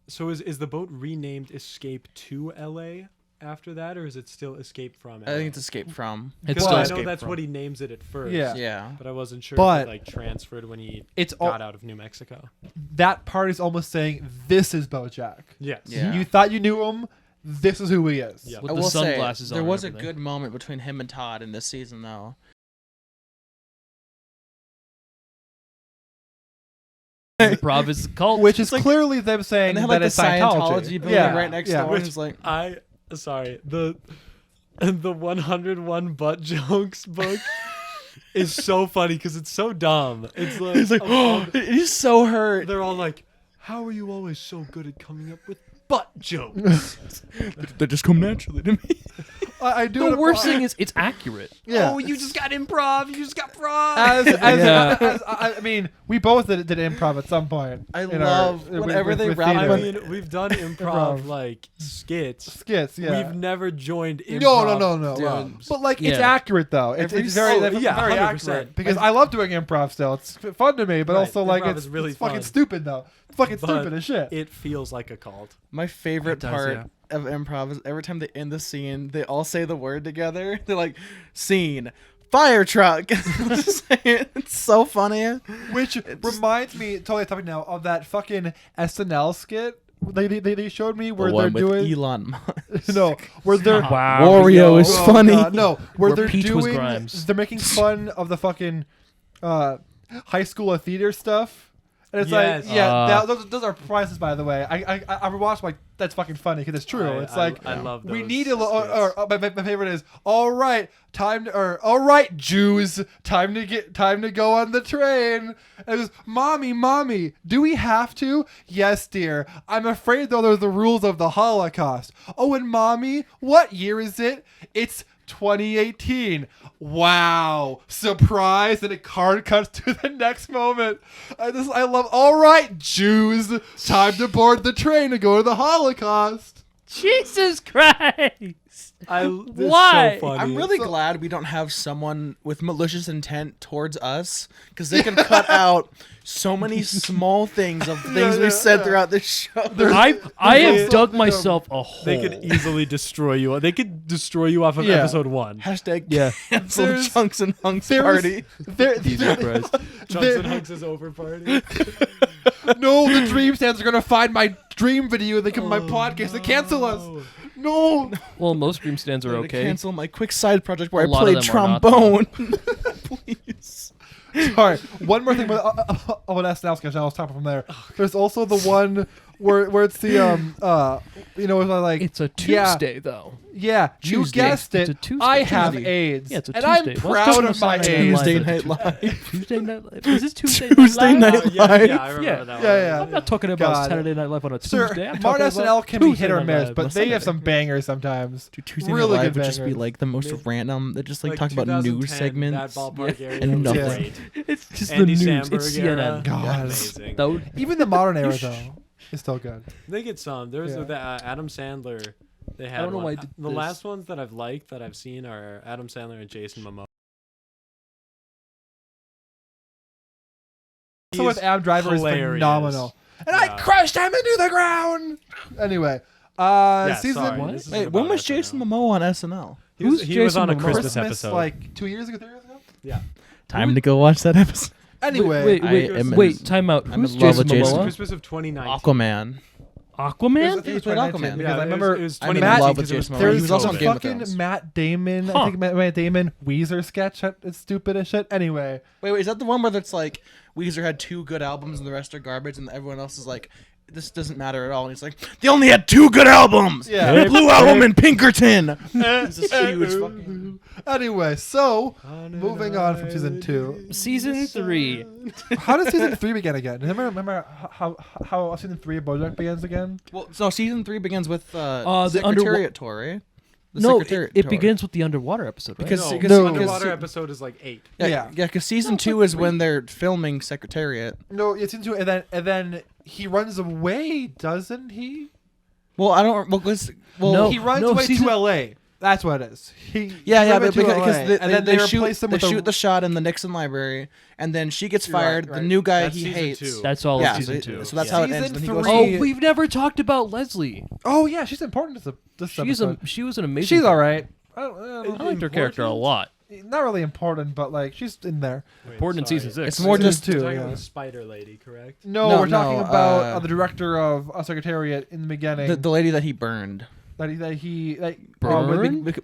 So is the boat renamed Escape to LA after that, or is it still Escape from LA? I think it's Escape From. It's Because still I know Escape that's from. what he names it at first. Yeah. Yeah. But I wasn't sure But if it like transferred when he It's all, got out of New Mexico. that part is almost saying this is Bojack. Yes. Yeah. You thought you knew him. This is who he is. Yeah. With I the will say, sunglasses on there and was a everything. good moment between him and Todd in this season, though. Improv is a cult. Which is like- clearly them saying And they had that like the it's Scientology. Scientology building Yeah. right next yeah. door. And it's like, Sorry, the 101 butt jokes book is so funny because it's so dumb. It's like, he's like, of all the- he's so hurt. they're all like, "How are you always so good at coming up with butt jokes?" They just come naturally to me. I do the it worst abroad. thing is it's accurate. Yeah. Oh, you just got improv. You just got prov. I mean, we both did improv at some point. I in love whenever they wrap I theater. mean, we've done improv like skits. Skits, yeah. We've never joined improv. No. Dude. But like, it's Yeah. accurate though. It's Every very, so- that's yeah, very 100%. accurate because I love doing improv still. It's fun to me, but Right, also like improv it's is really it's fucking fun. stupid though. It's fucking But stupid as shit. It feels like a cult. My favorite It does, part yeah. of improv is every time they end the scene, they all say the word together. They're like, scene, fire truck. It's so funny. Which reminds me, totally topic now, of that fucking SNL skit they showed me where The they're one with doing Elon Musk. no, where they're Wow. Wario is Oh, funny. God, no, where Where they're Peach was doing Grimes. they're making fun of the fucking high school of theater stuff. And it's Yes. like, yeah, those are prizes, by the way. I watched like that's fucking funny because it's true. It's like I love those we need a skits. my favorite is all right Jews, time to go on the train. And it goes, mommy, do we have to? Yes, dear. I'm afraid though there's the rules of the Holocaust. Oh, and mommy, what year is it? It's 2018. Wow. Surprise. And a card cuts to the next moment. I love, all right, Jews, time to board the train to go to the Holocaust. Jesus Christ! This Why? So funny. I'm really glad we don't have someone with malicious intent towards us because they can cut out so many small things of things we said throughout this show. I have also dug the- myself a hole. They could easily destroy you. They could destroy you off of Yeah. episode 1. Hashtag Yeah. cancel There's- Chunks and Hunks There's- party. Jesus Christ. Chunks and Hunks is over party. No, the Dream Stands are going to find my dream video. They come to my podcast. They cancel us. No. Well, most dream stands are To okay. cancel my quick side project where A I lot of played them are not, though. trombone. Please. Sorry. One more thing about SNL sketch. I was talking from there. There's also the one where it's the it's like It's a yeah, Tuesday, though. Yeah, you Tuesday. guessed It's it. a Tuesday. I have Tuesday. AIDS, Yeah, it's a and Tuesday. I'm Well, it's proud talking of my about AIDS. Saturday Tuesday Night Night Live. Tuesday Night Live. Is this Tuesday Tuesday Night Live? Night Yeah, Live. I remember Yeah. that one. Yeah. I'm not talking about God. Saturday Night Live on a Sir, Tuesday. I'm Mart talking SNL about can be Tuesday hit or Night miss, Live but on they have Saturday. some bangers sometimes. Tuesday Really Night Live good would just be bangers. like the most random. They just like, talk about 2010, news segments. That ballpark area and was nothing. great. It's just Andy the news. Samberg It's era. CNN. God. Amazing. That would, Even the modern era though is still good. They get some. There's Yeah. the Adam Sandler. They had don't know one. why I did The this. last ones that I've liked that I've seen are Adam Sandler and Jason Momoa. So with Adam Driver is hilarious. phenomenal, and I Yeah. crushed him into the ground. Anyway, season sorry, one. this is Wait, about when was SNL. Jason Momoa on SNL? He was, Who's he was on a Jason Momoa? Christmas episode. like 2 years ago, 3 years ago. yeah. Time to go watch that episode. Anyway, wait, time out. I'm Who's in love Jason with Jason. Momoa? Christmas of 2019. Aquaman. Aquaman? He played Aquaman. because Yeah, I remember it was I'm in 2019 love with 'cause it was Jason Momoa. there's He was also on a Game of fucking Thrones. Matt Damon. Huh. I think Matt Damon Weezer sketch. It's stupid as shit. Anyway, Wait, is that the one where it's like Weezer had 2 good albums and the rest are garbage, and everyone else is like, this doesn't matter at all. And he's like, they only had 2 good albums. Yeah. Blue Album and Pinkerton. It's this huge fucking. anyway, so moving on from season 2. Season 3. How does season 3 begin again? Does anyone remember how season 3 of BoJack begins again? Well, so season 3 begins with the Secretariat tour, eh? The No, Secretariat it tour. begins with the underwater episode, right? Because- No, because- the no. underwater episode is like 8. Yeah. Because season 2 is when they're filming Secretariat. No, it's into and then he runs away, doesn't he? Well, I don't. Well, No, he runs no, away season- to LA. That's what it is. He Yeah, went but to LA, because and then they shoot, replace him they with shoot the shot in the Nixon library, and then she gets fired. right. The new guy That's he season hates. 2. That's all Yeah, of season so, 2. so that's Yeah. how it Season ends. Then he goes, 3 Oh, we've never talked about Leslie. Oh yeah, she's important to this She's episode. she was an amazing. She's all character. right. I liked her character a lot. Not really important, but like she's in there. Wait, Important in sorry. season 6. It's more Season just two. You're talking yeah. about the Spider Lady, correct? No, No, we're talking no, about the director of Secretariat in the beginning. the lady that he burned. Burned?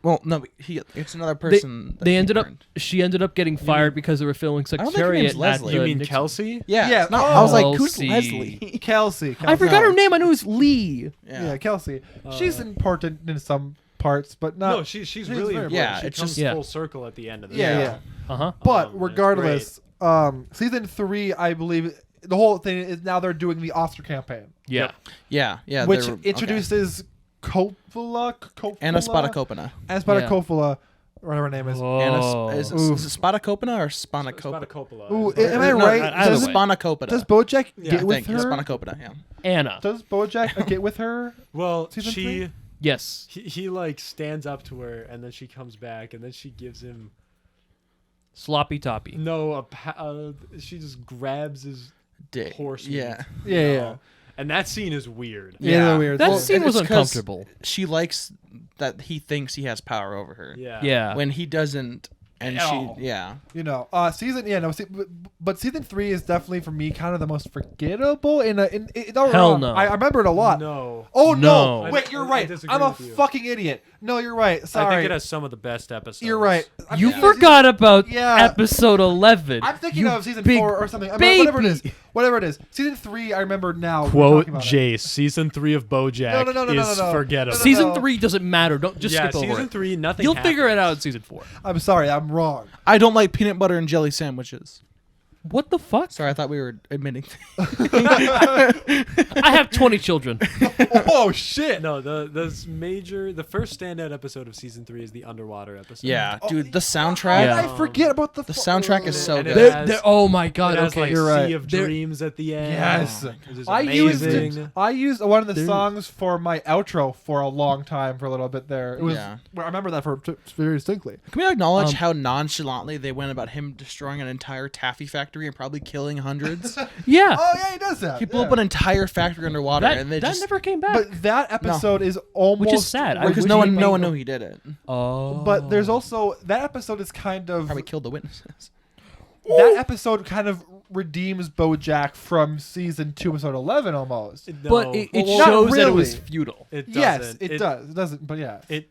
Well, no, it's another person. that They he ended up. burned. She ended up getting fired because they were filming don't think her Secretariat. name's at Leslie. the You mean Nixon- Kelsey? Yeah, Yeah, it's not, I was like, who's Kelsey. Leslie? Kelsey. I forgot No. her name. I knew it was Lee. Yeah, Kelsey. She's important in some parts, but not. No, she's she's really very important. Yeah, She it's comes just- Yeah. full circle at the end of the Yeah, show. yeah. Uh-huh. But it's regardless, season 3, I believe the whole thing is now they're doing the Oscar campaign, Yeah. Yeah, which they're- introduces Coppola, Anna Spadakopina. Anna Spadakopula, whatever her name is. Oh. Is it Ooh. Spadakopina or Spanakopina? Coppola. Ooh, Is am I No, right? either Does, way. Spanakopina. does Bojack Yeah, get I with think her? it's Spanakopina. Yeah. Anna. Does Bojack get with her? Well, Season she 3? Yes. he like stands up to her, and then she comes back, and then she gives him Sloppy toppy. she just grabs his Dick. horse. Yeah. meat, Yeah, you yeah. know? And that scene is weird. Yeah, weird. That Well, scene was it's 'cause uncomfortable. She likes that he thinks he has power over her. Yeah. Yeah. When he doesn't, and At she, all. yeah. But season 3 is definitely for me kind of the most forgettable. Don't Hell wrong. no. I remember it a lot. No. Oh No. no! Wait, you're I right. disagree I'm a with you. fucking idiot. No, you're right. Sorry. I think it has some of the best episodes. You're right. I'm You thinking of forgot about Yeah. episode 11. I'm thinking You of season big 4 or something. I mean, whatever it is. baby. Whatever it is. Season 3, I remember now. We're Quote talking about it. Jace, season 3 of Bojack is no. forgettable. Season no. 3 doesn't matter. Don't just yeah, skip over season it. 3, nothing. You'll figure it happens. out in season 4. I'm sorry. I'm wrong. I don't like peanut butter and jelly sandwiches. What the fuck? Sorry, I thought we were admitting. I have 20 children. Oh shit! No, the first standout episode of season 3 is the underwater episode. Yeah, Oh, dude, the soundtrack. Yeah. I forget about the soundtrack is so And it good. has- Oh my god. It has Okay. like You're right. Sea of There- Dreams at the end. Yes. Which is I amazing. used one of the There- songs for my outro for a long time, for a little bit there. It was. Yeah. Well, I remember that very distinctly. Can we acknowledge Um, how nonchalantly they went about him destroying an entire taffy factory and probably killing hundreds? Yeah. Oh yeah, he does that. He blew yeah. up an entire factory underwater, that and they that just never came back. But that episode is almost Which is sad. I because wish no he one made knew he did it. oh. But there's also that episode is kind of Probably killed the witnesses. that episode kind of redeems BoJack from season 2, episode 11 almost. No, But it Well, not shows that it was really. futile. it doesn't. Yes, it does. It doesn't. But yeah, It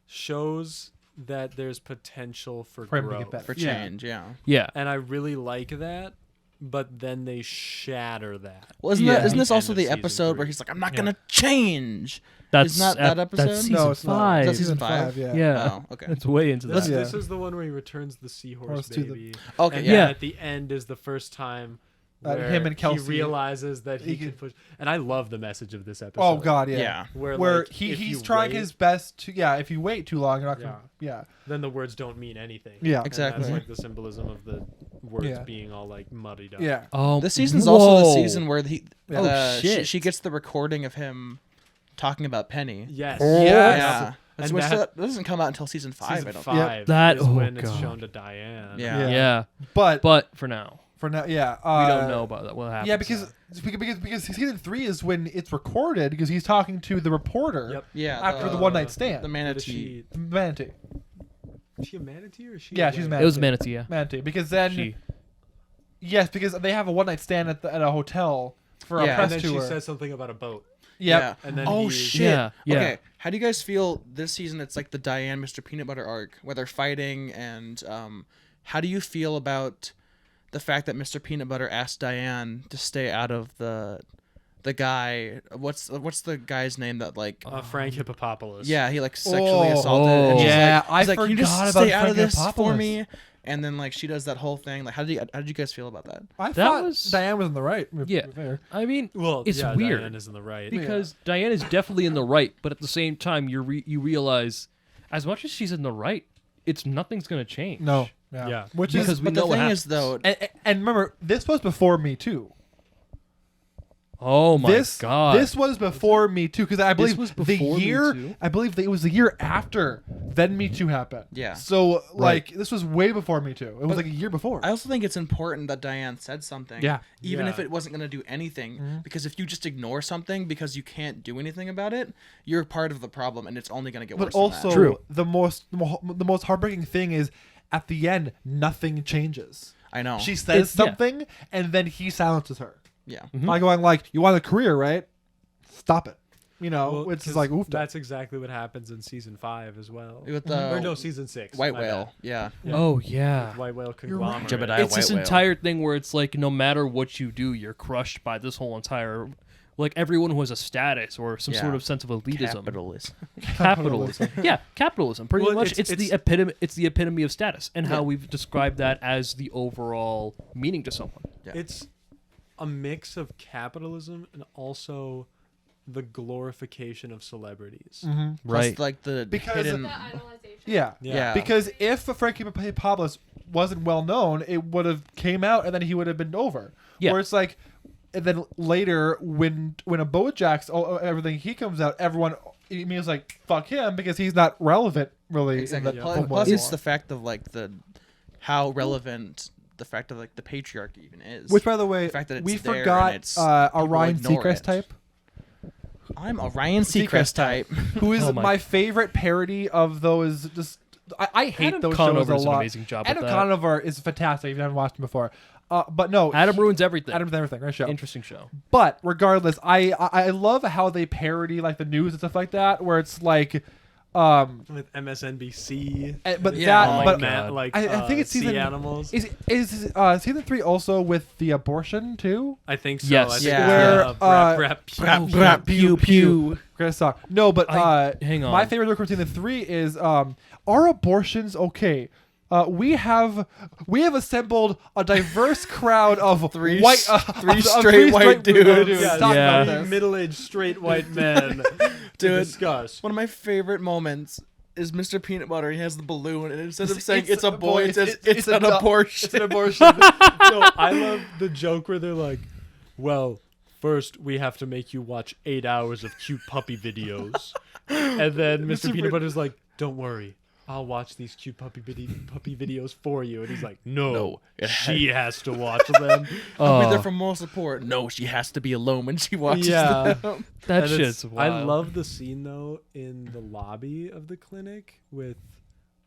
shows that there's potential for For him to growth. get better. For Yeah. change, yeah. Yeah. And I really like that, but then they shatter that. Well, isn't Yeah. isn't this End also of the season episode 3. where he's like, "I'm not Yeah. gonna change"? That's not that episode? That's season no, it's not. 5. Is that season 5? Yeah. Yeah. Oh, okay. It's way into This, that. Yeah. this is the one where he returns the seahorse Horse to the- baby. Okay, And yeah. then at the end is the first time That where him and Kelsey- he realizes that he he can can- push. And I love the message of this episode. Oh god, yeah. Yeah. Where, Where like, if he's you trying wait, his best to if you wait too long, you're not gonna then the words don't mean anything. Yeah. And Exactly. that's like the symbolism of the words Yeah. being all like muddied up. yeah. Oh, This season's also the whoa. season where Oh, shit. she gets the recording of him talking about Penny. Yes. Oh, Yes. Yeah. And Which that- doesn't come out until season 5, Season I don't 5 That- is oh, when it's God. shown to Diane. Yeah. Yeah. But But for now, for now, yeah. we don't know about that. What happens? Yeah, because season 3 is when it's recorded because he's talking to the reporter Yep. Yeah. after the one night stand. The Is manatee. Manatee. she a manatee or is she? Yeah, a she's whale? it was Manatee. Yeah. Manatee. Because then She. yes, because they have a one night stand at a hotel for a Yeah. press And then tour. she says something about a boat. Yep. And then Oh he- shit. Yeah, yeah. Okay. How do you guys feel this season? It's like the Diane Mr. Peanut Butter arc where they're fighting, and how do you feel about the fact that Mr. Peanut Butter asked Diane to stay out of the guy? What's the guy's name that like? Frank Hippopopoulos. Yeah, he like sexually assaulted. Oh. and she's Yeah, like, he's I like, "Can you just forgot about stay out of Frank this for Hippopopoulos." me?" And then like she does that whole thing. Like, how did you guys feel about that? I That thought was- Diane was in the right. Yeah. Fair. I mean, Well, it's yeah, weird Diane is in the right. because Diane is definitely in the right, but at the same time, you realize, as much as she's in the right, nothing's gonna change. No. Yeah. Yeah. Which Because is we But know the what thing happens. is though, and remember this was before Me Too. Oh my god. This was before Me Too, because I believe was the before Me year. Too? I believe that it was the year after then Me Too happened. Yeah. So like this was way before Me Too. It was like a year before. I also think it's important that Diane said something. Yeah. Even if Yeah. it wasn't going to do anything. Because if you just ignore something because you can't do anything about it, you're part of the problem and it's only going to get But worse. also, than that. True. the most heartbreaking thing is at the end, nothing changes. I know. She says It's- yeah. something, and then he silences her. Yeah. By going like, "You want a career, right? Stop it." You know, Well, it's 'cause just like, oof. that's exactly what happens in season 5 as well. With or the no, season 6. white my whale. Yeah. Yeah. Oh yeah. bad. White whale right. conglomerate. Jebediah It's this white whale. entire thing where it's like no matter what you do, you're crushed by this whole entire, like everyone who has a status or some sort Yeah. of sense of elitism. Capitalist. Capitalism. Yeah, capitalism. Pretty Well, much, it's the epitome. It's the epitome of status, and how Yeah. we've described that as the overall meaning to someone. Yeah. It's a mix of capitalism and also the glorification of celebrities. Mhm. Plus, like the Because- hidden. The idolization. Yeah. Yeah. Because if Frankie Pavlos wasn't well known, it would have came out and then he would have been over. Yeah. Where it's like, and then later when a Bojack's everything he comes out, everyone immediately like fuck him because he's not relevant really. Exactly. In Plus, that plus anymore. it's the fact of like how relevant the fact of like the patriarchy even is. Which, by the way, the fact that it's we there forgot and it's, Orion people ignore Seacrest it. type, I'm a Ryan Seacrest Seacrest type. who is Oh my- my favorite parody of those. Just I hate Adam those Conover shows a does an lot. amazing job Adam with that. Conover is fantastic. If you haven't watched him before, but no, Adam ruins everything. Adam's everything. Great show. Interesting show. But regardless, I love how they parody like the news and stuff like that, where it's like, With MSNBC. but Yeah. that, Oh my but God. like I think it's sea season animals. is season 3 also with the abortion too? I think so. Yes. I think Yeah. Where, rap, Brap, brap, pew, pew. Great song. No, but hang on. my favorite joke from season 3 is are abortions okay? We have assembled a diverse crowd of Three white, straight white dudes. Yeah, talking Yeah. about this. middle-aged straight white men to Dude. discuss. One of my favorite moments is Mr. Peanut Butter. He has the balloon, and instead of It's- saying it's it's a a boy, boy, it says it's it's a an dog. abortion. It's an abortion. No, I love the joke where they're like, "Well, first we have to make you watch 8 hours of cute puppy videos," and then Mr. Peanut Butter's like, "Don't worry, I'll watch these cute puppy videos for you," and he's like, "No, it she has to watch them." I'll be Oh, there for moral support. No, she has to be alone when she watches Yeah. them. that And it's- shit's I wild. love the scene though in the lobby of the clinic with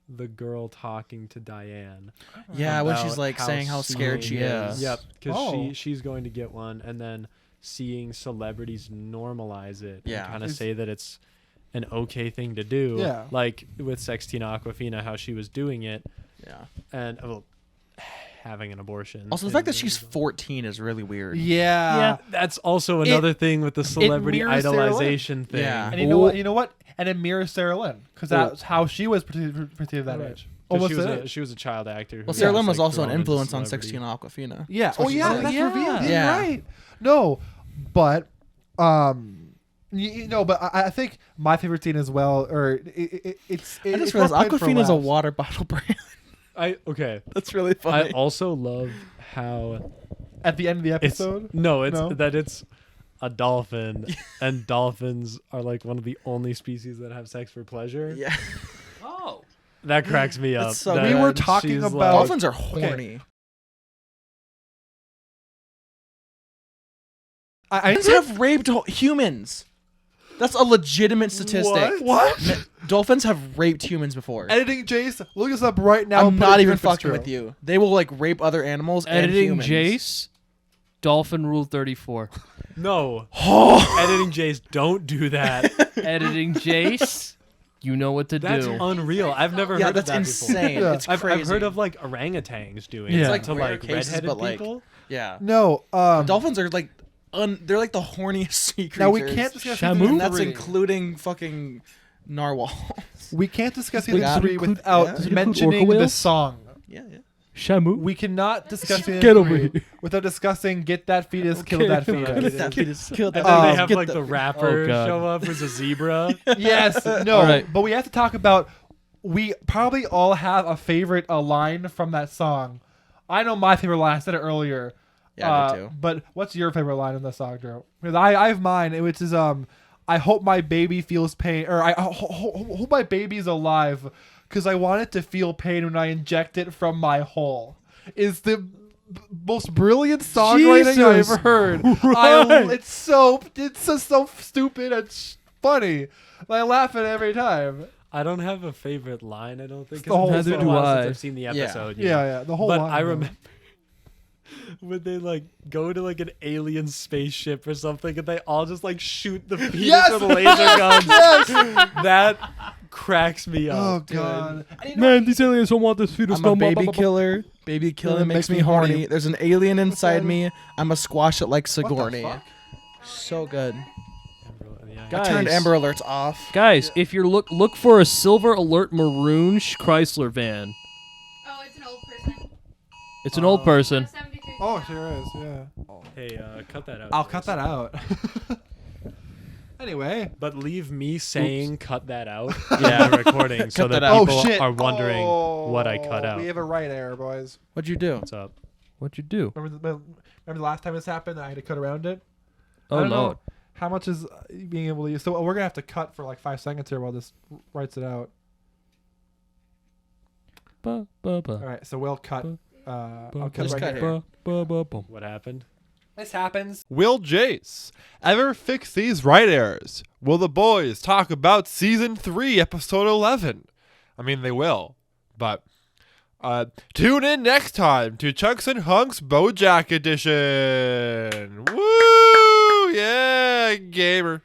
the girl talking to Diane. Yeah, when she's about like saying how scared she Yeah. is. Yep, because Oh. she's going to get one, and then seeing celebrities normalize it Yeah. and kind of It's- say that it's an okay thing to do. Yeah. Like with Sextina Aquafina, how she was doing it, Yeah. and having an abortion. Also, the fact that is- she's 14 is really weird. Yeah. That's also another thing with the celebrity mirrors Sarah Lynn. idolization thing. Yeah. And you know what? You know what? And it mirrors Sarah Lynn because that's how she was perceived that Right. age. 'Cause Almost she was, that a, age. she was a child actor. Well, who Sarah was, Lynn was like, also an grown into influence on celebrity. Sextina Aquafina. Yeah. That's what Oh she yeah, said. that's Yeah. revealed. You're Yeah. right. No, but you know, but I think my favorite scene as well, or it's. I just it's realized more played for Aquafina's a laughs. water bottle brand. Okay. That's really I funny. also love how At the end of the it's episode. it's No? that it's a dolphin, and dolphins are like one of the only species that have sex for pleasure. yeah. Oh. That cracks me up. That's so that good. We were talking she's about- like- Dolphins are horny. I Dolphins have raped humans. That's a legitimate statistic. What? Dolphins have raped humans before. Editing Jace, look us up right now. I'm and put not it even if it's fucking true. with you. They will like rape other animals and Editing humans. Jace, Dolphin Rule 34. No. Editing Jace, don't do that. Editing Jace, you know what to That's do. unreal. I've never Yeah, heard that's of that before. insane. Yeah. It's I've crazy. heard of like orangutans doing Yeah. it It's like to rare like cases, redheaded but, like, people. Yeah. No. Dolphins are like they're like the horniest sea creatures. Now we can't discuss Shamu? season And that's 3. including fucking narwhals. We can't discuss Wait, season does it 3 include- without does it include mentioning orca the whales? song. yeah, yeah. Shamu? We cannot discuss season Get over 3 here. without discussing Get That Fetus, Kill Okay. That Fetus. That fetus, kill that And then they fetus, have get like the rapper Oh, God. show up who's a zebra. Yes, no, All right. but we have to talk about. We probably all have a favorite line from that song. I know my favorite line. I said it earlier. Yeah, I do too. But what's your favorite line in the song, Drew? Because I have mine, which is I hope my baby feels pain, or I hope my baby's alive, because I want it to feel pain when I inject it from my hole. Is the most brilliant songwriting I Jesus. ever heard. Right. It's so stupid and funny. I laugh at it every time. I don't have a favorite line. I don't think. The whole It's been a song. while Neither do since I. I've seen the Yeah. episode. Yeah, the whole But line, I though. remember when they like go to like an alien spaceship or something, and they all just like shoot the penis Yes! with laser guns. Yes! That cracks me up. Oh dude. god. Man, these aliens don't want this fetus. I'm a baby killer. Baby killer It makes me horny. There's an alien inside me. I'ma squash it like What the Sigourney. fuck? So good. Yeah. Guys. I turned Amber Alerts off. Guys, if you're look for a silver alert maroon Chrysler van. Oh, it's an old person. It's an old person. 73. Oh, sure is. Yeah. Hey, cut that out. I'll please. cut that out. Anyway. But leave me saying cut that out in the recording so Cut that that out. people Oh shit! are wondering what I cut out. We have a right error, boys. What'd you do? What's up? What'd you do? Remember the last time this happened? I had to cut around it. I Oh don't no. know how much is being able to use. So we're gonna have to cut for like 5 seconds here while this writes it out. Ba, ba, ba. All right, so we'll cut. I'll cut Just right cut here. here. Ba, ba, bum. What happened? This happens. Will Jace ever fix these right errors? Will the boys talk about season 3, episode 11? I mean, they will, but tune in next time to Chunks and Hunks Bojack edition. Woo! Yeah, gamer.